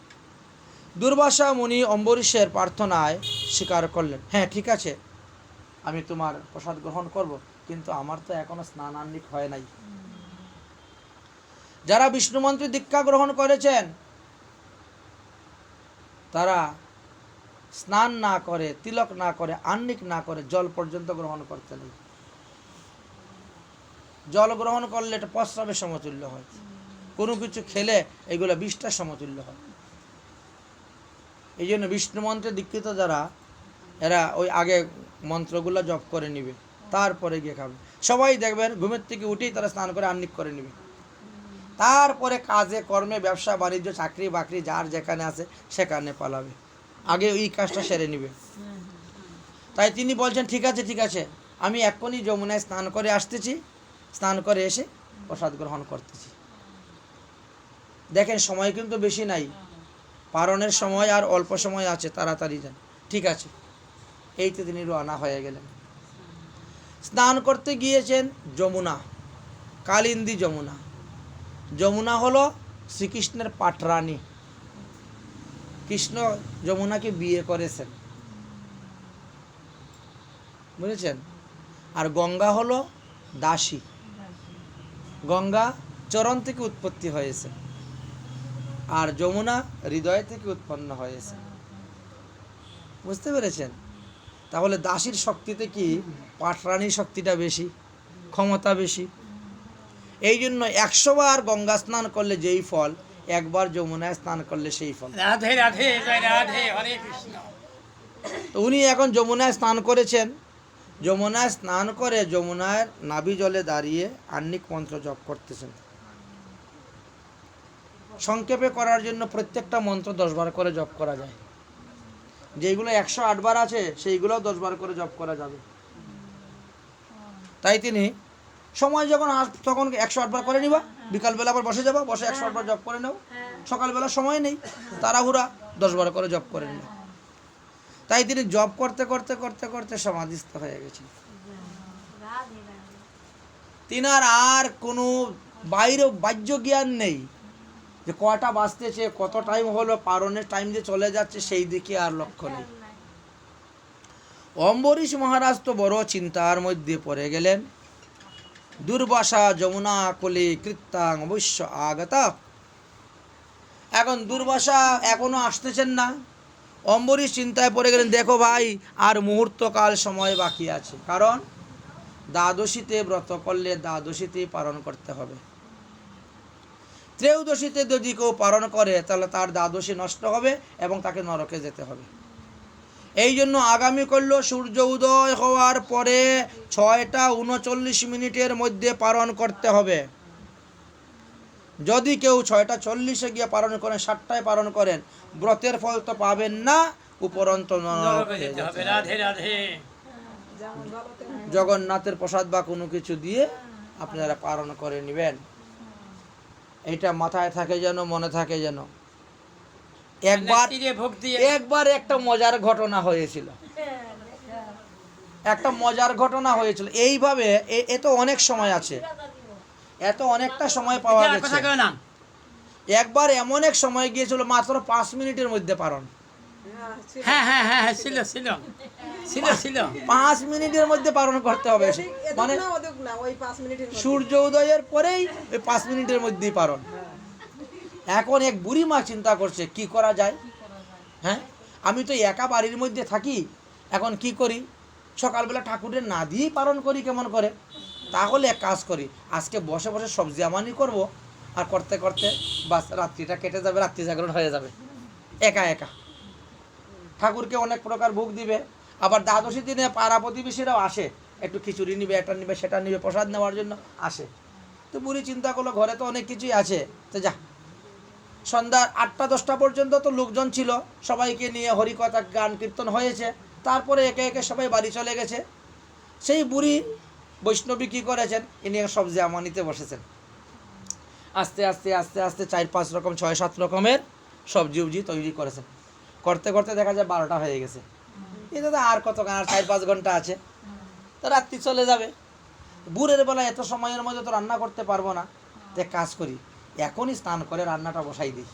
দুর্বাসা মুনি অম্বরীশের প্রার্থনায় স্বীকার করলেন, হ্যাঁ ঠিক আছে আমি তোমার প্রসাদ গ্রহণ করব, কিন্তু আমার তো এখনো স্নান আহ্নিক হয় নাই। যারা বিষ্ণু মন্ত্রে দীক্ষা গ্রহণ করেছেন তারা স্নান না করে, তিলক না করে, আহ্নিক না করে জল পর্যন্ত গ্রহণ করতে নেই। জল গ্রহণ করলে এটা প্রস্রাবের সমতুল্য হয়, কোনো কিছু খেলে এগুলো বিষটার সমতুল্য হয়। এই জন্য বিষ্ণু মন্ত্রে দীক্ষিত যারা, এরা ওই আগে মন্ত্রগুলো জপ করে নিবে, তারপরে গিয়ে খাবে। সবাই দেখবেন ঘুমের থেকে উঠেই তারা স্নান করে আহ্নিক করে নেবে, তারপরে কাজে কর্মে ব্যবসা বাণিজ্য চাকরি বাকরি যার যেখানে আছে সেখানে পালাবে, আগে এই কাজটা সেরে নিবে। তাই তিনি বলছেন ঠিক আছে ঠিক আছে, আমি এখনই যমুনায় স্নান করে আসতেছি, স্নান করে এসে প্রসাদ গ্রহণ করতেছি। দেখেন সময় কিন্তু বেশি নাই, পালনের সময় আর অল্প সময় আছে, তাড়াতাড়ি যান। ঠিক আছে, এইতে তিনি রওনা হয়ে গেলেন। স্নান করতে গিয়েছেন যমুনা, কালিন্দী যমুনা। যমুনা হলো শ্রীকৃষ্ণের পাটরানী, কৃষ্ণ যমুনাকে বিয়ে করেছেন, বুঝেছেন। আর গঙ্গা হলো দাসী, গঙ্গা চরণ থেকে উৎপত্তি হয়েছে, আর যমুনা হৃদয় থেকে উৎপন্ন হয়েছে, বুঝতে পেরেছেন। তাহলে দাসীর শক্তিতে কি পাটরানীর শক্তিটা বেশি, ক্ষমতা বেশি। এই জন্য 100 বার গঙ্গা স্নান করলে যেই ফল, একবার যমুনায় স্নান করলে সেই ফল। রাধে রাধে জয় রাধে, হরে কৃষ্ণ। তো উনি এখন যমুনায় স্নান করেছেন, যমুনায় স্নান করে যমুনার নাভি জলে দাঁড়িয়ে আহ্নিক মন্ত্র জপ করতেছেন। সংক্ষেপে করার জন্য প্রত্যেকটা মন্ত্র 10 বার করে জপ করা যায়, যেগুলো 108 বার আছে সেইগুলোও 10 বার করে জপ করা যাবে। তাই তিনি সময় যখন তখন 108 বার করে নিবা, বিকালবেলা আবার বসে যাবা, বসে 108 বার জপ করে নাও, সকালবেলা সময় নেই, তাড়াহুড়া 10-12 করে জপ করে নিল। তাই তিনি জপ করতে করতে করতে করতে সমাধিস্থ হয়ে গেছেন। তিনার আর কোনো বাইরে বাহ্য জ্ঞান নেই যে কটা বাজতেছে, কত টাইম হলো, পারণের টাইম যে চলে যাচ্ছে সেই দিকে আর লক্ষ্য নেই। অম্বরীশ মহারাজ তো বড় চিন্তার মধ্যে পড়ে গেলেন। দুর্বাসা যমুনা কোলে কৃত্যাং অবশ্য আগতা। এখন দুর্বাসা এখনো আসতেছেন না। অম্বরীশ চিন্তায় পড়ে গেলেন, দেখো ভাই আর মুহূর্তকাল সময় বাকি আছে, কারণ দ্বাদশীতে ব্রত করলে দ্বাদশীতেই পালন করতে হবে। ত্রয়োদশীতে যদি কেউ পালন করে তাহলে তার দ্বাদশী নষ্ট হবে এবং তাকে নরকে যেতে হবে। এই জন্য আগামী করল সূর্য উদয় হওয়ার পরে 6:39 মধ্যে পালন করতে হবে। যদি কেউ 6:40 গিয়ে পালন করেন, 7টায় পালন করেন, ব্রতের ফল তো পাবেন না, উপরন্ত নরকে যেতে হবে। রাধে রাধে। জগন্নাথের প্রসাদ বা কোনো কিছু দিয়ে আপনারা পালন করে নেবেন। এটা মাথায় থাকে যেন, মনে থাকে যেন। একবার একটা মজার ঘটনা হয়েছিল, এইভাবে এত অনেক সময় আছে, এত অনেকটা সময় পাওয়া গেছে। একবার এমন এক সময় গিয়েছিল মাত্র 5 মিনিটের মধ্যে পালন। হ্যাঁ হ্যাঁ হ্যাঁ হ্যাঁ, ছিল ছিল ছিল ছিল 5 মিনিটের মধ্যে পালন করতে হবে, মানে সূর্য উদয়ের পরেই ওই 5 মিনিটের মধ্যেই পালন। এখন এক বুড়ি মা চিন্তা করছে কি করা যায়। হ্যাঁ, আমি তো একা বাড়ির মধ্যে থাকি, এখন কি করি, সকালবেলা ঠাকুরের না দিয়েই পালন করি কেমন করে। তাহলে এক কাজ করি, আজকে বসে বসে সবজি আমানি করব, আর করতে করতে বাস রাত্রিটা কেটে যাবে, রাত্রি জাগরণ হয়ে যাবে। একা একা ঠাকুরকে অনেক প্রকার ভোগ দিবে। আবার দ্বাদশী দিনে পাড়া প্রতিবেশীরাও আসে, একটু খিচুড়ি নিবে, এটা নিবে, সেটা নিবে, প্রসাদ নেওয়ার জন্য আসে। তো বুড়ি চিন্তা করলো ঘরে তো অনেক কিছুই আছে, তো যা। সন্ধ্যা 8টা-10টা পর্যন্ত তো লোকজন ছিল, সবাইকে নিয়ে হরিকথা গান কীর্তন হয়েছে। তারপরে একে একে সবাই বাড়ি চলে গেছে। সেই বুড়ি বৈষ্ণবী কী করেছেন, ইনি সবজি আমানিতে বসেছেন। আস্তে আস্তে আস্তে আস্তে 4-5 রকম 6-7 রকমের সবজি উবজি তৈরি করেছেন। করতে করতে দেখা যায় 12টা হয়ে গেছে। এটা তো আর কত, আর 4-5 ঘন্টা আছে, তো রাত্রি চলে যাবে। বুড়ের বেলা এত সময়ের মধ্যে তো রান্না করতে পারবো না, তো কাজ করি, এখনই স্নান করে রান্নাটা বসাই দিই।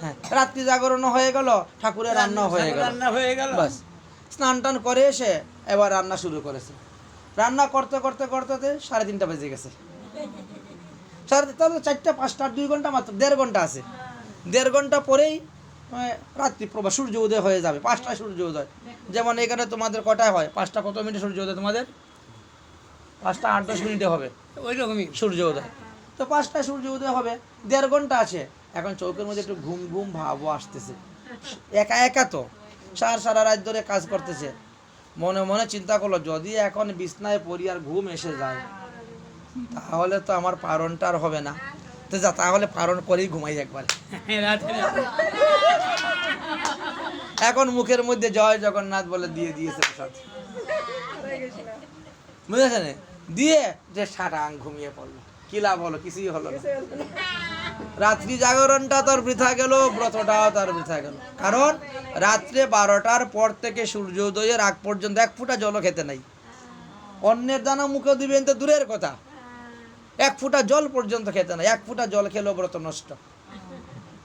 হ্যাঁ, রাত্রি জাগরণ হয়ে গেল, ঠাকুরের রান্না হয়ে গেল, বাস স্নান টান করে এসে এবার রান্না শুরু করেছে। রান্না করতে করতে করতে 3:30 বেজে গেছে। তাহলে 4টা-5টা 2 ঘন্টা মাত্র, 1.5 ঘন্টা আছে। 1.5 ঘন্টা পরেই রাত্রি প্রভা সূর্য উদয় হয়ে যাবে। 5টায় সূর্য উদয়, যেমন এখানে তোমাদের কটায় হয়, 5টা কত মিনিটে সূর্য উদয় তোমাদের? 5টা 8-10 মিনিটে হবে ওই রকমই সূর্য উদয়। তো 5টায় সূর্য উদয় হবে, 1.5 ঘন্টা আছে। এখন চৌকের মধ্যে একটু ঘুম ঘুম ভাবও আসতেছে। একা একা তো সারা রাত ধরে কাজ করতেছে। মনে মনে চিন্তা করলো, যদি এখন বিছনায় পড়ি আর ঘুম এসে যায় তাহলে তো আমার পারণটা আর হবে না, তো যা তাহলে পারণ করেই ঘুমাই একবার। রাধে রাধে। এখন মুখের মধ্যে জয় জগন্নাথ বলে দিয়ে দিয়েছে প্রসাদ, বুঝেছেন, দিয়ে যে সারাং ঘুমিয়ে পড়লো। কি লাভ হলো? কিছুই হলো না। রাত্রি জাগরণটা তার বৃথা গেল, ব্রতটাও তার বৃথা গেল। কারণ রাত্রে 12টার পর থেকে সূর্য উদয়ের আগ পর্যন্ত 1 ফোঁটা জলও খেতে নাই। অন্যের দানা মুখে দিবেন তো দূরের কথা, 1 ফোঁটা জল পর্যন্ত খেতে নাই। 1 ফোঁটা জল খেলো ব্রত নষ্ট,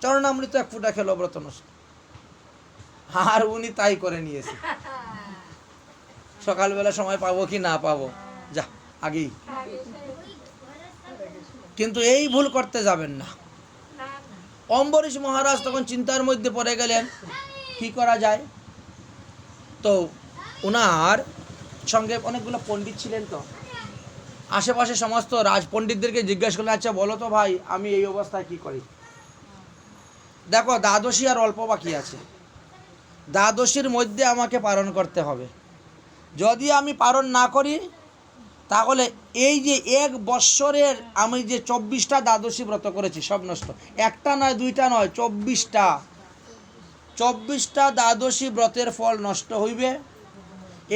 চরণামৃত 1 ফোঁটা খেলো ব্রত নষ্ট। আর উনি তাই করে নিয়েছে। সকালবেলা সময় পাবো কি না পাবো, যা আগেই। কিন্তু এই ভুল করতে যাবেন না। অম্বরীশ মহারাজ তখন চিন্তার মধ্যে পড়ে গেলেন, কি করা যায়। তো ওনার সঙ্গে অনেকগুলো পণ্ডিত ছিলেন, তো আশেপাশে সমস্ত রাজপণ্ডিতদেরকে জিজ্ঞাসা করলেন, আচ্ছা বলো তো ভাই, আমি এই অবস্থায় কি করি। দেখো দ্বাদশী আর অল্প বাকি আছে, দ্বাদশীর মধ্যে আমাকে পালন করতে হবে। যদি আমি পালন না করি তাহলে এই যে 1 বৎসরের আমি যে 24টা দ্বাদশী ব্রত করেছি সব নষ্ট। 1টা নয়, 2টা নয়, 24টা দ্বাদশী ব্রতের ফল নষ্ট হইবে।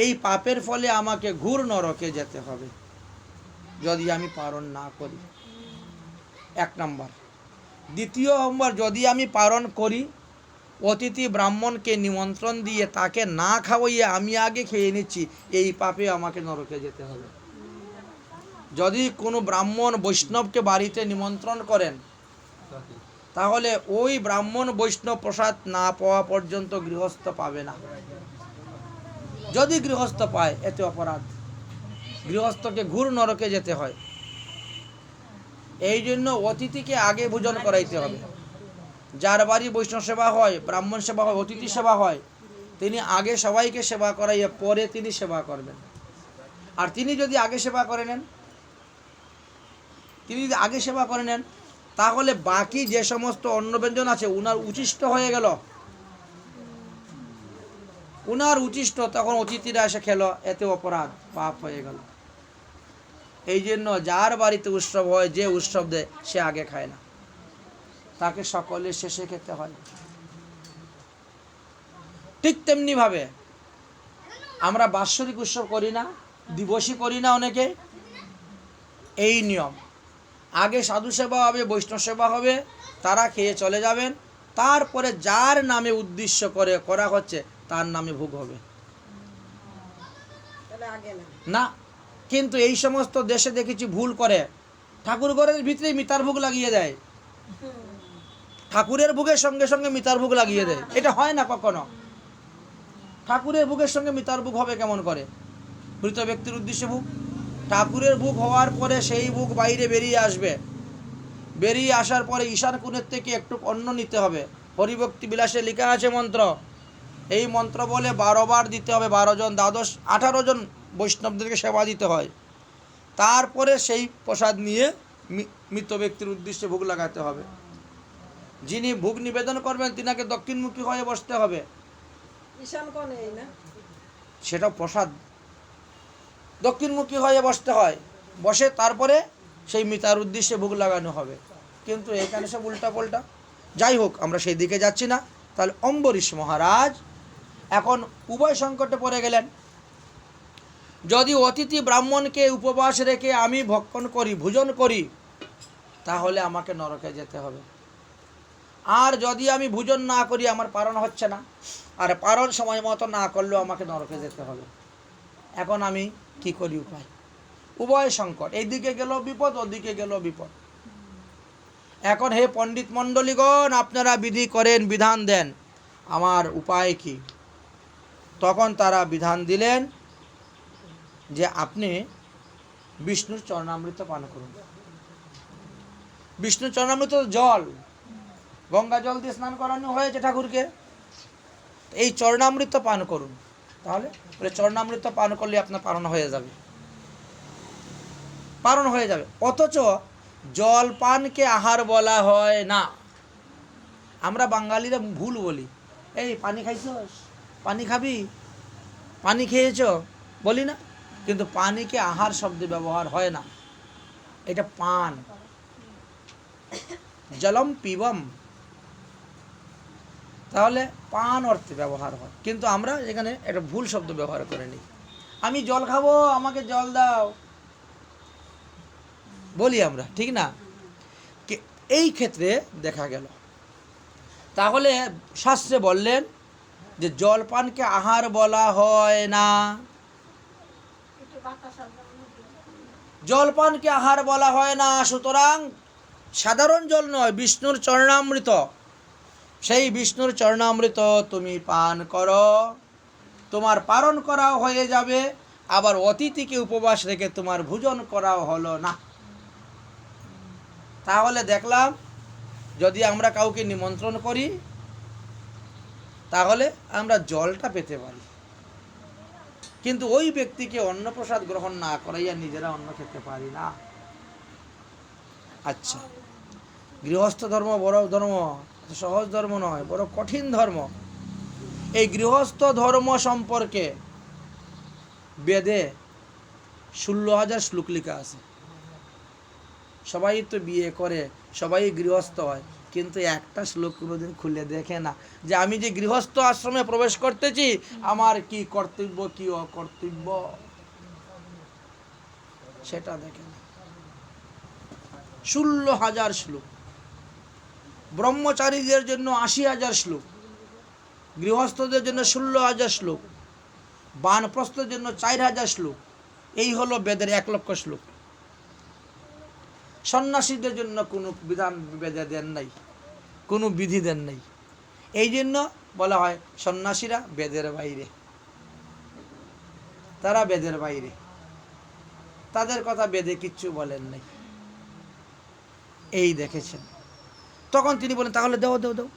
এই পাপের ফলে আমাকে ঘুর নরকে যেতে হবে যদি আমি পালন না করি। 1 নাম্বার। দ্বিতীয় নম্বর, যদি আমি পালন করি, অতিথি ব্রাহ্মণকে নিমন্ত্রণ দিয়ে তাকে না খাওয়াইয়ে আমি আগে খেয়ে নিচ্ছি, এই পাপে আমাকে নরকে যেতে হবে। যদি কোনো ব্রাহ্মণ বৈষ্ণবকে বাড়িতে নিমন্ত্রণ করেন, তাহলে ওই ব্রাহ্মণ বৈষ্ণব প্রসাদ না পাওয়া পর্যন্ত গৃহস্থ পাবে না। যদি গৃহস্থ পায় এতে অপরাধ, গৃহস্থকে ঘুর নরকে যেতে হয়। এই জন্য অতিথিকে আগে ভোজন করাইতে হবে। যার বাড়ি বৈষ্ণব সেবা হয়, ব্রাহ্মণ সেবা হয়, অতিথি সেবা হয়, তিনি আগে সবাইকে সেবা করাইয়া পরে তিনি সেবা করবেন। আর তিনি যদি আগে সেবা করে নেন, তাহলে বাকি যে সমস্ত অন্ন ব্যঞ্জন আছে উনার উচিষ্ট হয়ে গেল, উনার উচিষ্ট, তখন অতিথিরা এসে খেলো, এতে অপরাধ, পাপ হয়ে গেল। এই জন্য যার বাড়িতে উৎসব হয়, যে উৎসব দেয় সে আগে খায় না, তাকে সকলে শেষে খেতে হয়। ঠিক তেমনি ভাবে আমরা বাৎসরিক উৎসব করি না, দিবসী করি না অনেকে, এই নিয়ম। আগে সাধু সেবা হবে, বৈষ্ণব সেবা হবে, তারা খেয়ে চলে যাবেন, তারপরে যার নামে উদ্দেশ্য করে করা হচ্ছে তার নামে ভোগ হবে না। কিন্তু এই সমস্ত দেশে দেখেছি ভুল করে, ঠাকুর ঘরের ভিতরেই মিতার ভোগ লাগিয়ে দেয়, ঠাকুরের ভোগের সঙ্গে সঙ্গে মিতার ভোগ লাগিয়ে দেয়। এটা হয় না কখনো। ঠাকুরের ভোগের সঙ্গে মিতার ভোগ হবে কেমন করে? মৃত ব্যক্তির উদ্দেশ্যে ভোগ, ঠাকুরের ভোগ হওয়ার পরে সেই ভোগ বাইরে বেরিয়ে আসবে, বেরিয়ে আসার পরে ঈশান কোণের থেকে একটু অন্ন নিতে হবে। হরিভক্তি বিলাসে লেখা আছে মন্ত্র, এই মন্ত্র বলে 12 বার দিতে হবে। 12 জন, দ্বাদশ 18 জন বৈষ্ণবদেরকে সেবা দিতে হয়। তারপরে সেই প্রসাদ নিয়ে মৃত ব্যক্তির উদ্দেশ্যে ভোগ লাগাতে হবে। যিনি ভোগ নিবেদন করবেন তিনাকে দক্ষিণমুখী হয়ে বসতে হবে। সেটা প্রসাদ, দক্ষিণমুখী হয়ে বসতে হয়, বসে তারপরে সেই মিতার উদ্দেশ্যে ভোগ লাগানো হবে। কিন্তু এখানে সব উল্টা পাল্টা। যাই হোক, আমরা সেই দিকে যাচ্ছি না। তাহলে অম্বরীশ মহারাজ এখন উভয় সংকটে পড়ে গেলেন। যদি অতিথি ব্রাহ্মণকে উপবাস রেখে আমি ভক্ষণ করি, ভোজন করি, তাহলে আমাকে নরকে যেতে হবে। আর যদি আমি ভোজন না করি, আমার পালন হচ্ছে না, আর পালন সময় মতো না করলেও আমাকে নরকে যেতে হবে। এখন আমি কি করি? উপায় উভয় সংকট, এইদিকে গেল বিপদ, ওদিকে গেল বিপদ। এখন হে পণ্ডিত মণ্ডলীগণ, আপনারা বিধি করেন, বিধান দেন, আমার উপায় কি? তখন তারা বিধান দিলেন যে আপনি বিষ্ণুর চরণামৃত পান করুন। বিষ্ণুর চরণামৃত জল, গঙ্গা জল দিয়ে স্নান করানো হয়েছে ঠাকুরকে, এই চরণামৃত পান করুন। তাহলে বলে চরণামৃত পান করলে আপনার পালন হয়ে যাবে, পালন হয়ে যাবে। অথচ জল পানকে আহার বলা হয় না। আমরা বাঙালিরা ভুল বলি, এই পানি খাইছস, পানি খাবি, পানি খেয়েছ বলি না, কিন্তু পানিকে আহার শব্দে ব্যবহার হয় না, এটা পান, জলম পিবম, তাহলে পান অর্থে ব্যবহার হয়। কিন্তু আমরা এখানে একটা ভুল শব্দ ব্যবহার করে নিই। আমি জল খাবো, আমাকে জল দাও বলি আমরা, ঠিক না? এই ক্ষেত্রে দেখা গেল, তাহলে শাস্ত্রে বললেন যে জলপানকে আহার বলা হয় না, জলপানকে আহার বলা হয় না। সুতরাং সাধারণ জল নয়, বিষ্ণুর চরণামৃত, সেই বিষ্ণুর চরণামৃত তুমি পান করো, তোমার পালন করাও হয়ে যাবে, আবার অতিথিকে উপবাস রেখে তোমার ভোজন করাও হলো না। তাহলে দেখলাম, যদি আমরা কাউকে নিমন্ত্রণ করি তাহলে আমরা জলটা পেতে পারি, কিন্তু ওই ব্যক্তিকে অন্নপ্রসাদ গ্রহণ না করাইয়া নিজেরা অন্ন খেতে পারি না। আচ্ছা, গৃহস্থ ধর্ম বড় ধর্ম, সহজ ধর্ম নয়, বড় কঠিন ধর্ম। এই গৃহস্থ ধর্ম সম্পর্কে বেদে 16,000 শ্লোক লেখা আছে। সবাই তো বিয়ে করে, সবাই গৃহস্থ হয়, কিন্তু একটা শ্লোক কোনোদিন খুলে দেখে না যে আমি যে গৃহস্থ আশ্রমে প্রবেশ করতেছি আমার কি কর্তব্য, কি অকর্তব্য, সেটা দেখে না। 16,000 শ্লোক। ব্রহ্মচারীদের জন্য 80,000 শ্লোক, গৃহস্থদের জন্য 16,000 শ্লোক, বানপ্রস্থের জন্য 4,000 শ্লোক। এই হলো বেদের 1 লক্ষ শ্লোক। সন্ন্যাসীদের জন্য কোনো বিধান বেদে দেন নাই, কোনো বিধি দেন নাই। এই জন্য বলা হয় সন্ন্যাসীরা বেদের বাইরে, তারা বেদের বাইরে, তাদের কথা বেদে কিচ্ছু বলেন নাই। এই দেখেছেন। তখন তিনি বলেন তাহলে দেও দেও দেও।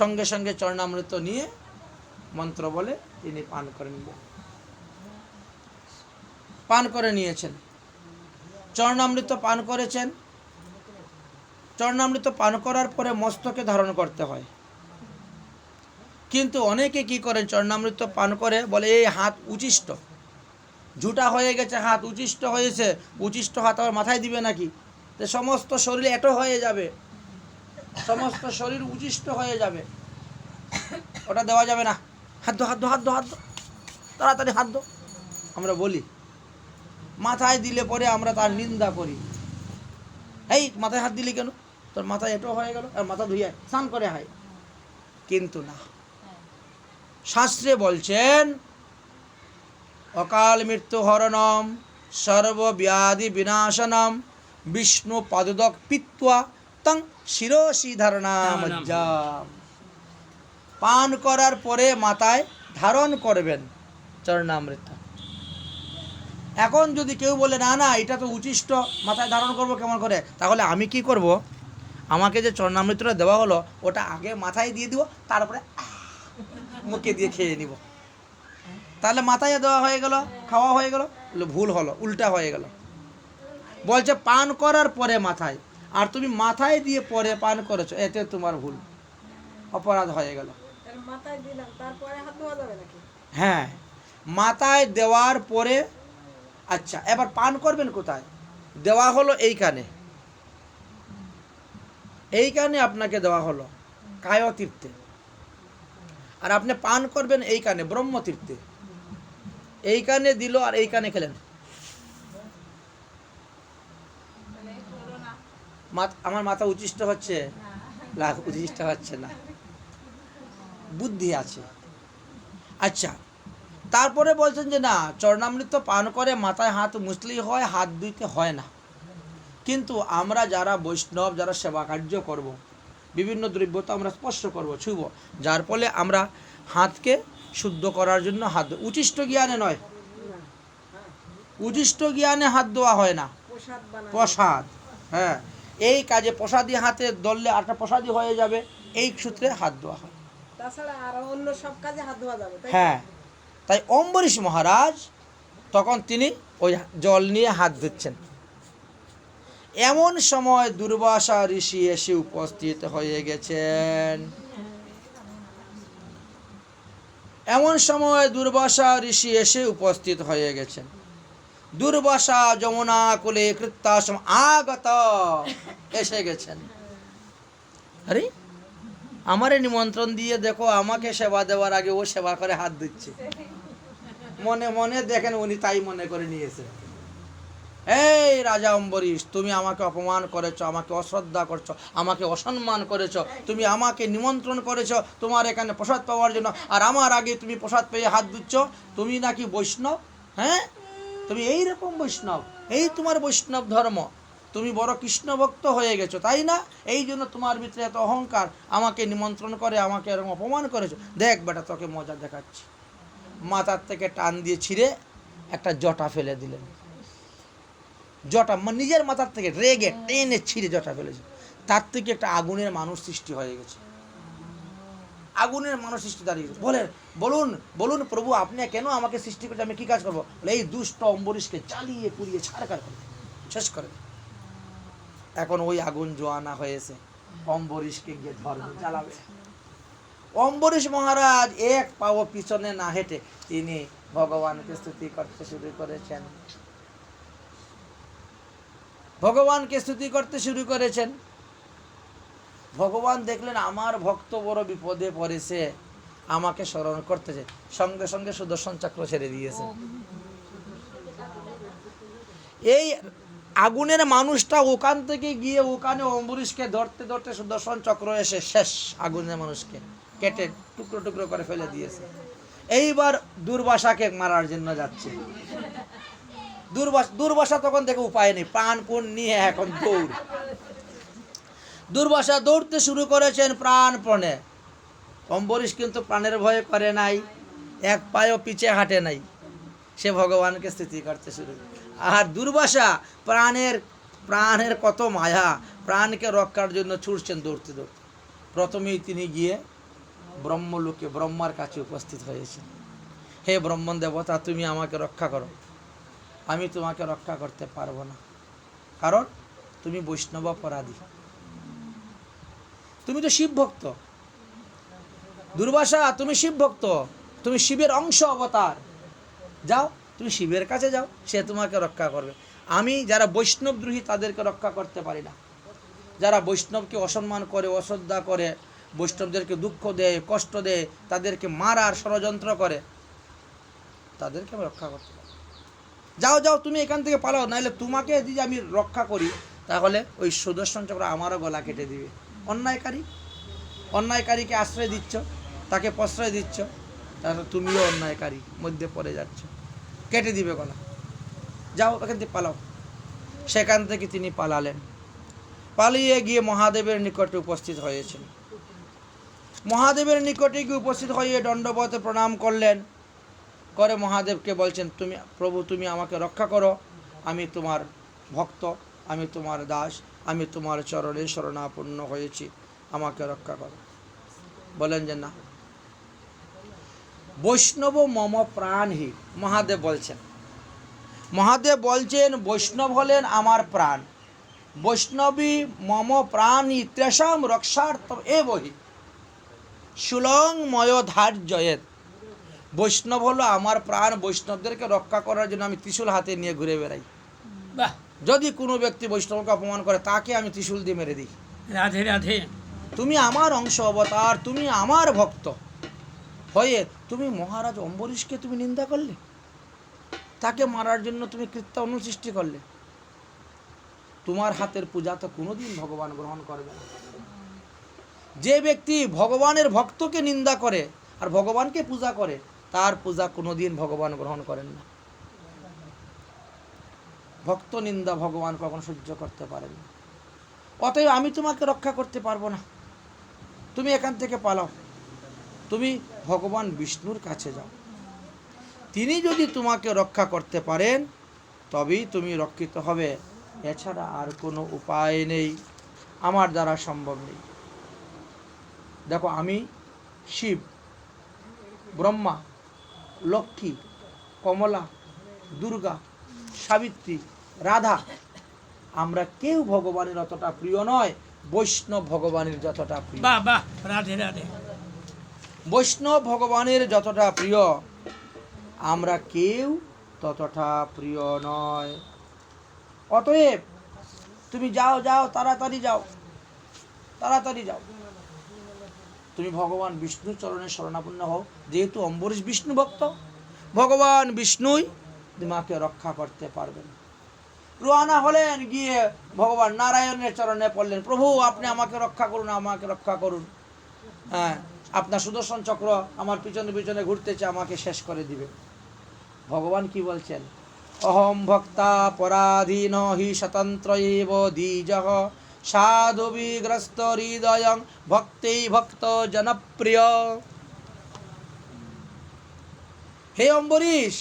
সঙ্গে সঙ্গে চরণামৃত নিয়ে মন্ত্র বলে তিনি পান করে নিলেন। পান করে নিয়েছেন, চরণামৃত পান করেছেন। চরণামৃত পান করার পরে মস্তকে ধারণ করতে হয়। কিন্তু অনেকে কি করেন, চরণামৃত পান করে বলে এই হাত উচিষ্ট, ঝুটা হয়ে গেছে, হাত উচিষ্ট হয়েছে, উচিষ্ট হাত আবার মাথায় দিবে নাকি? তো সমস্ত শরীর এটো হয়ে যাবে, সমস্ত শরীর উচিষ্ট হয়ে যাবে, ওটা দেওয়া যাবে না। হাত দো হাত দো হাত দো হাত দো, তাড়াতাড়ি হাত দো, আমরা বলি। মাথায় দিলে পরে আমরা তার নিন্দা করি, এই মাথায় হাত দিলি কেন, তোর মাথায় এটো হয়ে গেল, আর মাথা ধুইয়া স্নান করে হয়। কিন্তু না, শাস্ত্রে বলছেন অকাল মৃত্যু হরণম সর্বব্যাধি বিনাশনম বিষ্ণু পাদুদক পিত্বা তং শিরোশি ধারণামজ্জাম। পান করার পরে মাথায় ধারণ করবেন চরণামৃত। এখন যদি কেউ বলে না না এটা তো উচিষ্ট, মাথায় ধারণ করব কেমন করে, তাহলে আমি কি করব, আমাকে যে চরণামৃতটা দেওয়া হলো ওটা আগে মাথায় দিয়ে দিব, তারপরে মুখে দিয়ে খেয়ে নিব। তাহলে মাথায় দেওয়া হয়ে গেল, খাওয়া হয়ে গেল, ভুল হলো, উল্টা হয়ে গেল। বলছে পান করার পরে মাথায়, আর তুমি মাথায় দিয়ে পরে পান করেছো, এতে তোমার ভুল, অপরাধ হয়ে গেল। হ্যাঁ, মাথায় দেওয়ার পরে। আচ্ছা, এবার পান করবেন কোথায়? দেওয়া হলো এইখানে, এইখানে আপনাকে দেওয়া হলো কায়তীর্থে, আর আপনি পান করবেন এইখানে ব্রহ্মতীর্থে। এইখানে দিল আর এইখানে খেলেন। আমার মাথা উচিষ্ট হচ্ছে, উচিষ্ট হচ্ছে না, বুদ্ধি আছে। আচ্ছা, তারপরে বলছেন যে না, চরণামৃত পান করে মাথায় হাত মুছলেই হয়, হাত ধুইতে হয় না। কিন্তু আমরা যারা বৈষ্ণব, যারা সেবা কার্য করব, বিভিন্ন দ্রব্য তো আমরা স্পর্শ করব, ছুঁব, যার ফলে আমরা হাতকে শুদ্ধ করার জন্য হাত, উচিষ্ট জ্ঞানে নয়, উচিষ্ট জ্ঞানে হাত দেওয়া হয় না, প্রসাদ। হ্যাঁ, এই কাজে প্রসাদী হাতে ধরলে আরেকটা প্রসাদী হয়ে যাবে, এই সূত্রে হাত দেওয়া হয়। তাছাড়া আর অন্য সব কাজে হাত ধোয়া যাবে। হ্যাঁ, তাই অম্বরীশ মহারাজ তখন তিনি ওই জল নিয়ে হাত ধুচ্ছেন। এমন সময় দুর্বাসা ঋষি এসে উপস্থিত হয়ে গেছেন। এমন সময় দুর্বাসা ঋষি এসে উপস্থিত হয়ে গেছেন। দুর্বাসা যমুনা কুলে কৃত্যাশ্রম আগত, এসে গেছেন। আরে আমারে নিমন্ত্রণ দিয়ে দেখো, আমাকে সেবা দেওয়ার আগে ও সেবা করে হাত দিচ্ছে। মনে মনে দেখেন উনি তাই মনে করে নিয়েছে। এই রাজা অম্বরীশ, তুমি আমাকে অপমান করেছো, আমাকে অশ্রদ্ধা করছো, আমাকে অসম্মান করেছো, তুমি আমাকে নিমন্ত্রণ করেছো তোমার এখানে প্রসাদ পাওয়ার জন্য, আর আমার আগে তুমি প্রসাদ পেয়ে হাত দিচ্ছ। তুমি নাকি বৈষ্ণব? হ্যাঁ, তুমি এই রকম বৈষ্ণব, এই তোমার বৈষ্ণব ধর্ম, তুমি বড় কৃষ্ণ ভক্ত হয়ে গেছো, তাই না? এই জন্য তোমার ভিতরে এত অহংকার, আমাকে নিমন্ত্রণ করে আমাকে এরকম অপমান করেছো। দেখ বেটা, তোকে মজা দেখাচ্ছি। মাথার থেকে টান দিয়ে ছিঁড়ে একটা জটা ফেলে দিলেন। জটা নিজের মাথার থেকে রেগে টেনে ছিঁড়ে জটা ফেলেছে। তার থেকে একটা আগুনের মানুষ সৃষ্টি হয়ে গেছে, আগুনের মানুষ সৃষ্টি দাঁড়িয়ে গেছে। বলুন বলুন প্রভু, আপনি কেন আমাকে সৃষ্টি করছে, আমি কি কাজ করবো? বলে এই দুষ্ট অম্বরীশকে জ্বালিয়ে পুড়িয়ে ছাড়খাড় করে শেষ করে। এখন ওই আগুন জোয়ানা হয়েছে, অম্বরীশকে গিয়ে ধর্মে জ্বালাবে। অম্বরীশ মহারাজ এক পাও পিছনে না হেঁটে তিনি ভগবানকে স্তুতি করতে শুরু করেছেন, ভগবানকে স্তুতি করতে শুরু করেছেন। ভগবান দেখলেন আমার ভক্ত বড় বিপদে পড়েছে, আমাকে স্মরণ করতেছে, সঙ্গে সঙ্গে সুদর্শন চক্র ছেড়ে দিয়েছে। এই আগুনের মানুষটা ওখান থেকে গিয়ে ওখানে অম্বরীশকে ধরতে ধরতে সুদর্শন চক্র এসে শেষ আগুনের মানুষকে কেটে টুকরো টুকরো করে ফেলে দিয়েছে। এইবার দুর্বাসাকে মারার জন্য যাচ্ছে। দুর্বাসা তখন থেকে উপায় নেই, প্রাণ কোণ নিয়ে এখন দৌড়। দুর্বাসা দৌড়তে শুরু করেছেন প্রাণপণে। অম্বরীশ কিন্তু প্রাণের ভয়ে করে নাই, এক পায়েও পিছে হাঁটে নাই, সে ভগবানকে স্থিতি করতে শুরু। আর দুর্বাসা প্রাণের কত মায়া, প্রাণকে রক্ষার জন্য ছুটছেন দৌড়তে দৌড়তে। প্রথমেই তিনি গিয়ে ব্রহ্মলোকে ব্রহ্মার কাছে উপস্থিত হয়েছেন। হে ব্রহ্মণ দেবতা, তুমি আমাকে রক্ষা করো, আমি তোমাকে রক্ষা করতে পারবো না, কারণ তুমি বৈষ্ণব অপরাধী, তুমি তো শিব ভক্ত। দুর্বাসা, তুমি শিব ভক্ত, তুমি শিবের অংশ অবতার, যাও তুমি শিবের কাছে যাও, সে তোমাকে রক্ষা করবে। আমি যারা বৈষ্ণবদ্রোহী তাদেরকে রক্ষা করতে পারি না, যারা বৈষ্ণবকে অসম্মান করে, অশ্রদ্ধা করে, বৈষ্ণবদেরকে দুঃখ দেয়, কষ্ট দেয়, তাদেরকে মারার ষড়যন্ত্র করে, তাদেরকে আমি রক্ষা করতে পারি। যাও যাও তুমি এখান থেকে পালাও, নাহলে তোমাকে যদি আমি রক্ষা করি তাহলে ওই সুদর্শন চক্র আমারও গলা কেটে দিবে। অন্যায়কারীকে আশ্রয় দিচ্ছ, তাকে প্রশ্রয় দিচ্ছ, তাহলে তুমিও অন্যায়কারী মধ্যে পড়ে যাচ্ছ, কেটে দিবে গলা। যাও এখান থেকে পালাও। সেখান থেকে তিনি পালালেন। পালিয়ে গিয়ে মহাদেবের নিকটে উপস্থিত হয়েছেন। মহাদেবের নিকটে গিয়ে উপস্থিত হয়ে দণ্ডবতে প্রণাম করলেন। করে মহাদেবকে বলছেন, তুমি প্রভু, তুমি আমাকে রক্ষা করো, আমি তোমার ভক্ত, আমি তোমার দাস, আমি তোমার চরণে শরণাপন্ন হয়েছি, আমাকে রক্ষা করো। বলেন যে না, বৈষ্ণব মম প্রাণহি। মহাদেব বলছেন বৈষ্ণব হলেন আমার প্রাণ। বৈষ্ণবী মম প্রাণী ত্রেষাম রক্ষার্থ এবহি সুলংময় ধার্যয়েত। বৈষ্ণব হলো আমার প্রাণ, বৈষ্ণবদেরকে রক্ষা করার জন্য আমি ত্রিশূল হাতে নিয়ে ঘুরে বেড়াই। বাহ, যদি কোনো ব্যক্তি বৈষ্ণবকে অপমান করে তাকে আমি ত্রিশূল দিয়ে মেরে দিই। রাধে রাধে। তুমি আমার অংশ অবতার, তুমি আমার ভক্ত হয়ে তুমি মহারাজ অম্বরীশকে তুমি নিন্দা করলে, তাকে মারার জন্য তুমি কৃত্যান্ন সৃষ্টি করলে। তোমার হাতের পূজা তো কোনোদিন ভগবান গ্রহণ করবে না। যে ব্যক্তি ভগবানের ভক্তকে নিন্দা করে আর ভগবানকে পূজা করে, তার পূজা কোনোদিন ভগবান গ্রহণ করেন না। ভক্ত নিন্দা ভগবান কখনো সহ্য করতে পারেন না। অতএব আমি তোমাকে রক্ষা করতে পারবো না, তুমি এখান থেকে পালাও, তুমি ভগবান বিষ্ণুর কাছে যাও। তিনি যদি তোমাকে রক্ষা করতে পারেন তবেই তুমি রক্ষিত হবে, এছাড়া আর কোনো উপায় নেই, আমার দ্বারা সম্ভব নেই। দেখো, আমি শিব, ব্রহ্মা, লক্ষ্মী, কমলা, দুর্গা, সাবিত্রী, রাধা, আমরা কেউ ভগবানের অতটা প্রিয় নয় বৈষ্ণব ভগবানের যতটা প্রিয়। বাহ বাহ, রাধে রাধে। বৈষ্ণব ভগবানের যতটা প্রিয় আমরা কেউ ততটা প্রিয় নয়। অতএব তুমি যাও যাও, তাড়াতাড়ি যাও, তাড়াতাড়ি যাও, তুমি ভগবান বিষ্ণুর চরণে শরণাপন্ন হও। যেহেতু অম্বরীশ বিষ্ণু ভক্ত, ভগবান বিষ্ণুই তোমাকে রক্ষা করতে পারবেন। রওনা হলেন, গিয়ে ভগবান নারায়ণের চরণে পড়লেন, প্রভু আপনি আমাকে রক্ষা করুন, আমাকে রক্ষা করুন। হ্যাঁ, আপনার সুদর্শন চক্র আমার পিছনে পিছনে ঘুরতেছে, আমাকে শেষ করে দিবে। ভগবান কি বলছেন? অহম ভক্তা পরাধীন হি স্বতন্ত্র এব দ্বিজঃ সাধু বিগ্রস্ত হৃদয়ং ভক্তেই ভক্ত জনপ্রিয়। হে অম্বরীশ,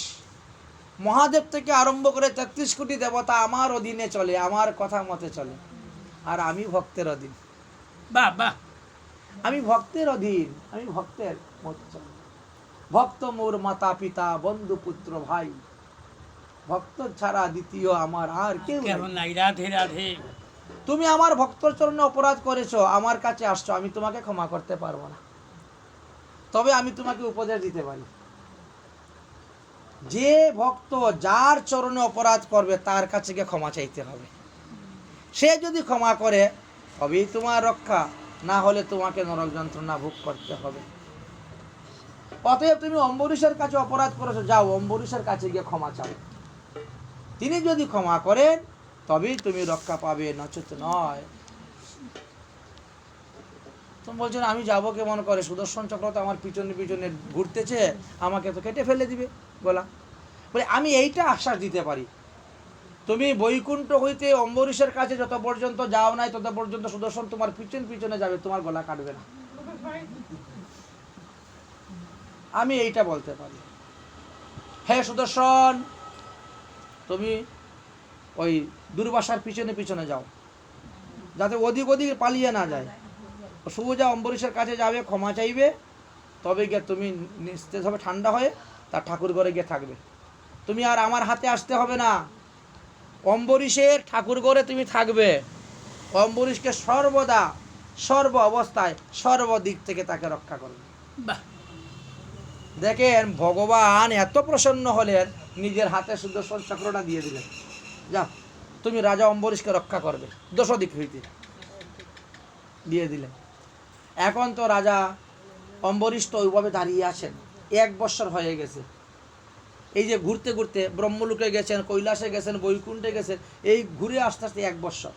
মহাদেব থেকে আরম্ভ করে ৩৩ কোটি দেবতা আমার অধীনে চলে, আমার কথা মতে চলে, আর আমি ভক্তের অধীন। বাহ বাহ, আমি ভক্তের অধীন, আমি ভক্তের মতে চলি। ভক্ত মোর মাতা পিতা বন্ধু পুত্র ভাই, ভক্ত ছাড়া দ্বিতীয় আমার আর কেউ কেমন নাই। নাই? রাধে রাধে। তুমি আমার ভক্তর চরণে অপরাধ করেছো, আমার কাছে আসছো, আমি তোমাকে ক্ষমা করতে পারবো না, তবে আমি তোমাকে উপদেশ দিতে পারি। যে ভক্ত যার চরণে অপরাধ করবে তার কাছে গিয়ে ক্ষমা চাইতে হবে। সে যদি ক্ষমা করে তবেই তোমার রক্ষা, না হলে তোমাকে নরক যন্ত্রণা ভোগ করতে হবে। অতএব তুমি অম্বরীশের কাছে অপরাধ করেছো, যাও অম্বরীশের কাছে গিয়ে ক্ষমা চাও। তিনি যদি ক্ষমা করেন তবেই তুমি রক্ষা পাবে, নচেত নয়। তুমি বলছেন আমি যাব কেমন করে, সুদর্শন চক্র তো আমার পিছনে পিছনে ঘুরতেছে, আমাকে তো কেটে ফেলে দিবে গলা। বলে আমি এইটা আশ্বাস দিতে পারি, তুমি বৈকুণ্ঠ হইতে অম্বরীশের কাছে যত পর্যন্ত যাও নাই তত পর্যন্ত সুদর্শন তোমার পিছন পিছনে যাবে, তোমার গলা কাটবে না। আমি এইটা বলতে পারি। হে সুদর্শন, তুমি ওই দুর্বাসার পিছনে পিছনে যাও, যাতে ওদিক ওদিক পালিয়ে না যায়। সোজা অম্বরীশের কাছে যাবে, ক্ষমা চাইবে, তবে গিয়ে তুমি নিস্তেজ হবে ঠান্ডা হয়ে, তার ঠাকুর ঘরে গিয়ে থাকবে। তুমি আর আমার হাতে আসতে হবে না, অম্বরীশের ঠাকুর ঘরে তুমি থাকবে। অম্বরীশকে সর্বদা সর্ব অবস্থায় সর্বদিক থেকে তাকে রক্ষা করবে। বাহ, দেখেন ভগবান এত প্রসন্ন হলেন, নিজের হাতে সুদর্শন চক্রটা দিয়ে দিলেন, যাও তুমি রাজা অম্বরীশকে রক্ষা করবে, দশ দিক হইতে দিয়ে দিলেন। এখন তো রাজা অম্বরীশ তো ওইভাবে দাঁড়িয়ে আছেন, 1 বৎসর হয়ে গেছে। এই যে ঘুরতে ঘুরতে ব্রহ্মলোকে গেছেন, কৈলাসে গেছেন, বৈকুণ্ঠে গেছেন, এই ঘুরে আস্তে আস্তে 1 বৎসর।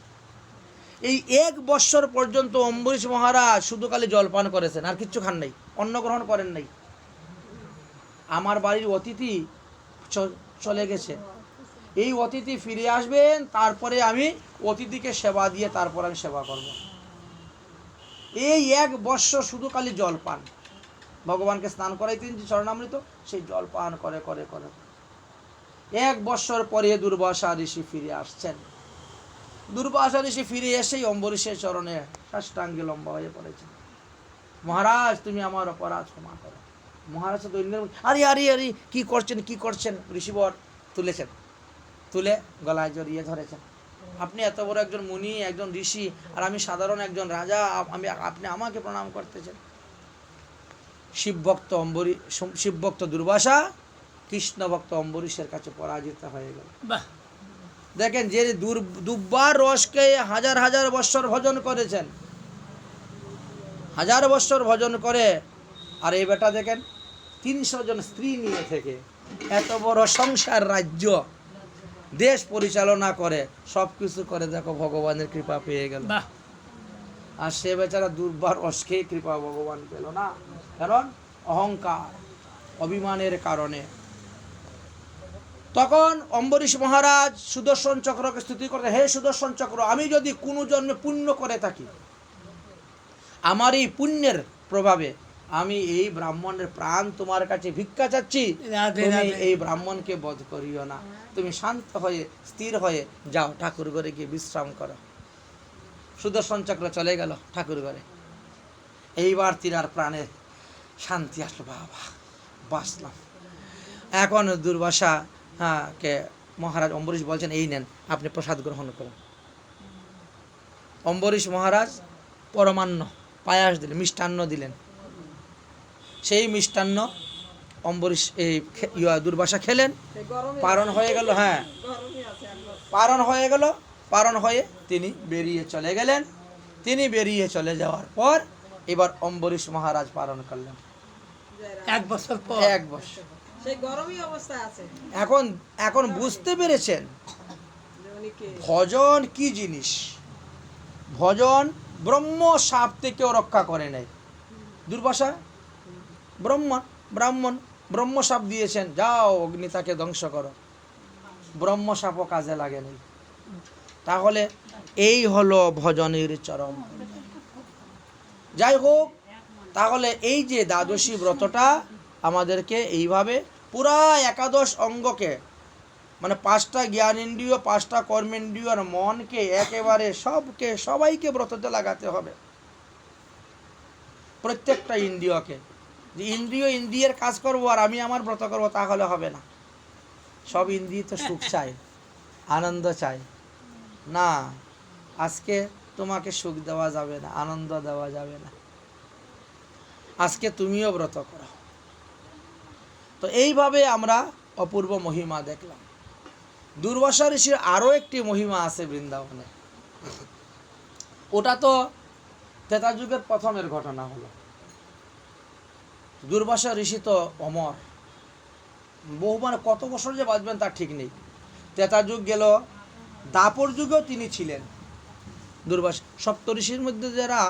এই 1 বৎসর পর্যন্ত অম্বরীশ মহারাজ শুধু খালি জলপান করেছেন, আর কিচ্ছু খান নাই, অন্ন গ্রহণ করেন নাই। আমার বাড়ির অতিথি চলে গেছে, এই অতিথি ফিরে আসবেন, তারপরে আমি অতিথিকে সেবা দিয়ে তারপর আমি সেবা করব। এই 1 বৎসর শুধু খালি জলপান, ভগবানকে স্নান করাইতেন যে চরণামৃত, সেই জলপান করে করে করে 1 বৎসর পরে দুর্বাসা ঋষি ফিরে আসছেন। দুর্বাসা ঋষি ফিরে এসেই অম্বরীশের চরণে সাষ্টাঙ্গে লম্বা হয়ে পড়েছেন, মহারাজ তুমি আমার অপরাধ ক্ষমা করো। মহারাজ দৈন্যের আরে আরে আরে কি করছেন কি করছেন, ঋষিবর তুলেছেন, তুলে গলায় জড়িয়ে ধরেছেন। আপনি এত বড় একজন মুনি, একজন ঋষি, আর আমি সাধারণ একজন রাজা, আপনি আমাকে প্রণাম করতেছেন। শিবভক্ত শিবভক্ত দুর্বাসা কৃষ্ণ ভক্ত অম্বরীশের কাছে পরাজিত হয়ে গেল। বাহ, দেখেন যে দুব্বার রসকে হাজার হাজার বৎসর ভজন করেছেন, হাজার বৎসর ভজন করে, আর এই বেটা দেখেন 300 জন স্ত্রী নিয়ে থেকে এত বড় সংসার রাজ্য দেশ পরিচালনা করে, সব কিছু করে, দেখো ভগবানের কৃপা পেয়ে গেল। বাহ, আর সে বেচারা দুর্বার রসকে কৃপা ভগবান পেল না, কারণ অহংকার অভিমানের কারণে। তখন অম্বরীশ মহারাজ সুদর্শন চক্রকে স্তুতি করতে, হে সুদর্শন চক্র, আমি যদি কোনো জন্মে পুণ্য করে থাকি, আমার এই পুণ্যের প্রভাবে আমি এই ব্রাহ্মণের প্রাণ তোমার কাছে ভিক্ষা চাচ্ছি, রাধে তুমি রাধে। এই ব্রাহ্মণকে বধ করিও না, তুমি শান্ত হয়ে স্থির হয়ে যাও, ঠাকুর ঘরে গিয়ে বিশ্রাম করো। সুদর্শন চক্র চলে গেল ঠাকুর ঘরে। এইবার তিনার প্রাণে শান্তি আসলো, বাবা বাঁচলাম। এখন দুর্বাসা কে মহারাজ অম্বরীশ বলছেন, এই নেন আপনি প্রসাদ গ্রহণ করুন। অম্বরীশ মহারাজ পরমান্ন পায়াস দিলেন, মিষ্টান্ন দিলেন। সেই মিষ্টান্ন অম্বরীশ এই দুর্বাসা খেলেন, সেই গরমে পারণ হয়ে গেল। হ্যাঁ, গরমই আছে একবার। পারণ হয়ে গেল। পারণ হয়ে তিনি বেরিয়ে চলে গেলেন। তিনি বেরিয়ে চলে যাওয়ার পর এবার অম্বরীশ মহারাজ পালন করলেন 1 বছর পর। 1 বছর। সেই গরমই অবস্থায় আছে এখন এখন বুঝতে পেরেছেন যে উনি কে। ভজন কি জিনিস। ভজন ব্রহ্ম সাপ থেকেও রক্ষা করে নেয়। দুর্বাসা ব্রাহ্মণ ব্রহ্ম সাপ দিয়েছেন, যাও অগ্নি তাকে ধ্বংস করো, ব্রহ্ম সাপও কাজে লাগে নাই। তাহলে এই হলো ভজনের চরম। যাই হোক, তাহলে এই যে দ্বাদশী ব্রতটা আমাদেরকে এইভাবে পুরা 11 অঙ্গকে, মানে 5টা জ্ঞানেন্দ্রিয়, 5টা কর্মেন্দ্রিয় আর মনকে একেবারে সবাইকে ব্রততে লাগাতে হবে। প্রত্যেকটা ইন্দ্রিয়কে, যে ইন্দ্রিয়ের কাজ করবো আর আমি আমার ব্রত করবো, তাহলে হবে না। সব ইন্দ্রিয় তো সুখ চায়, আনন্দ চায় না। আজকে তোমাকে সুখ দেওয়া যাবে না, আনন্দ দেওয়া যাবে না, আজকে তুমিও ব্রত করো। তো এইভাবে আমরা অপূর্ব মহিমা দেখলাম। দুর্বাসা ঋষির আরও একটি মহিমা আছে বৃন্দাবনে। ওটা তো ত্রেতা যুগের প্রথমের ঘটনা হলো। দুর্বাসা ঋষি তো অমর, বহু, মানে কত বছর যে বাঁচবেন তার ঠিক নেই। ত্রেতা যুগ গেল, দাপর যুগেও তিনি ছিলেন। দুর্বাসা সপ্তঋষির মধ্যে যারা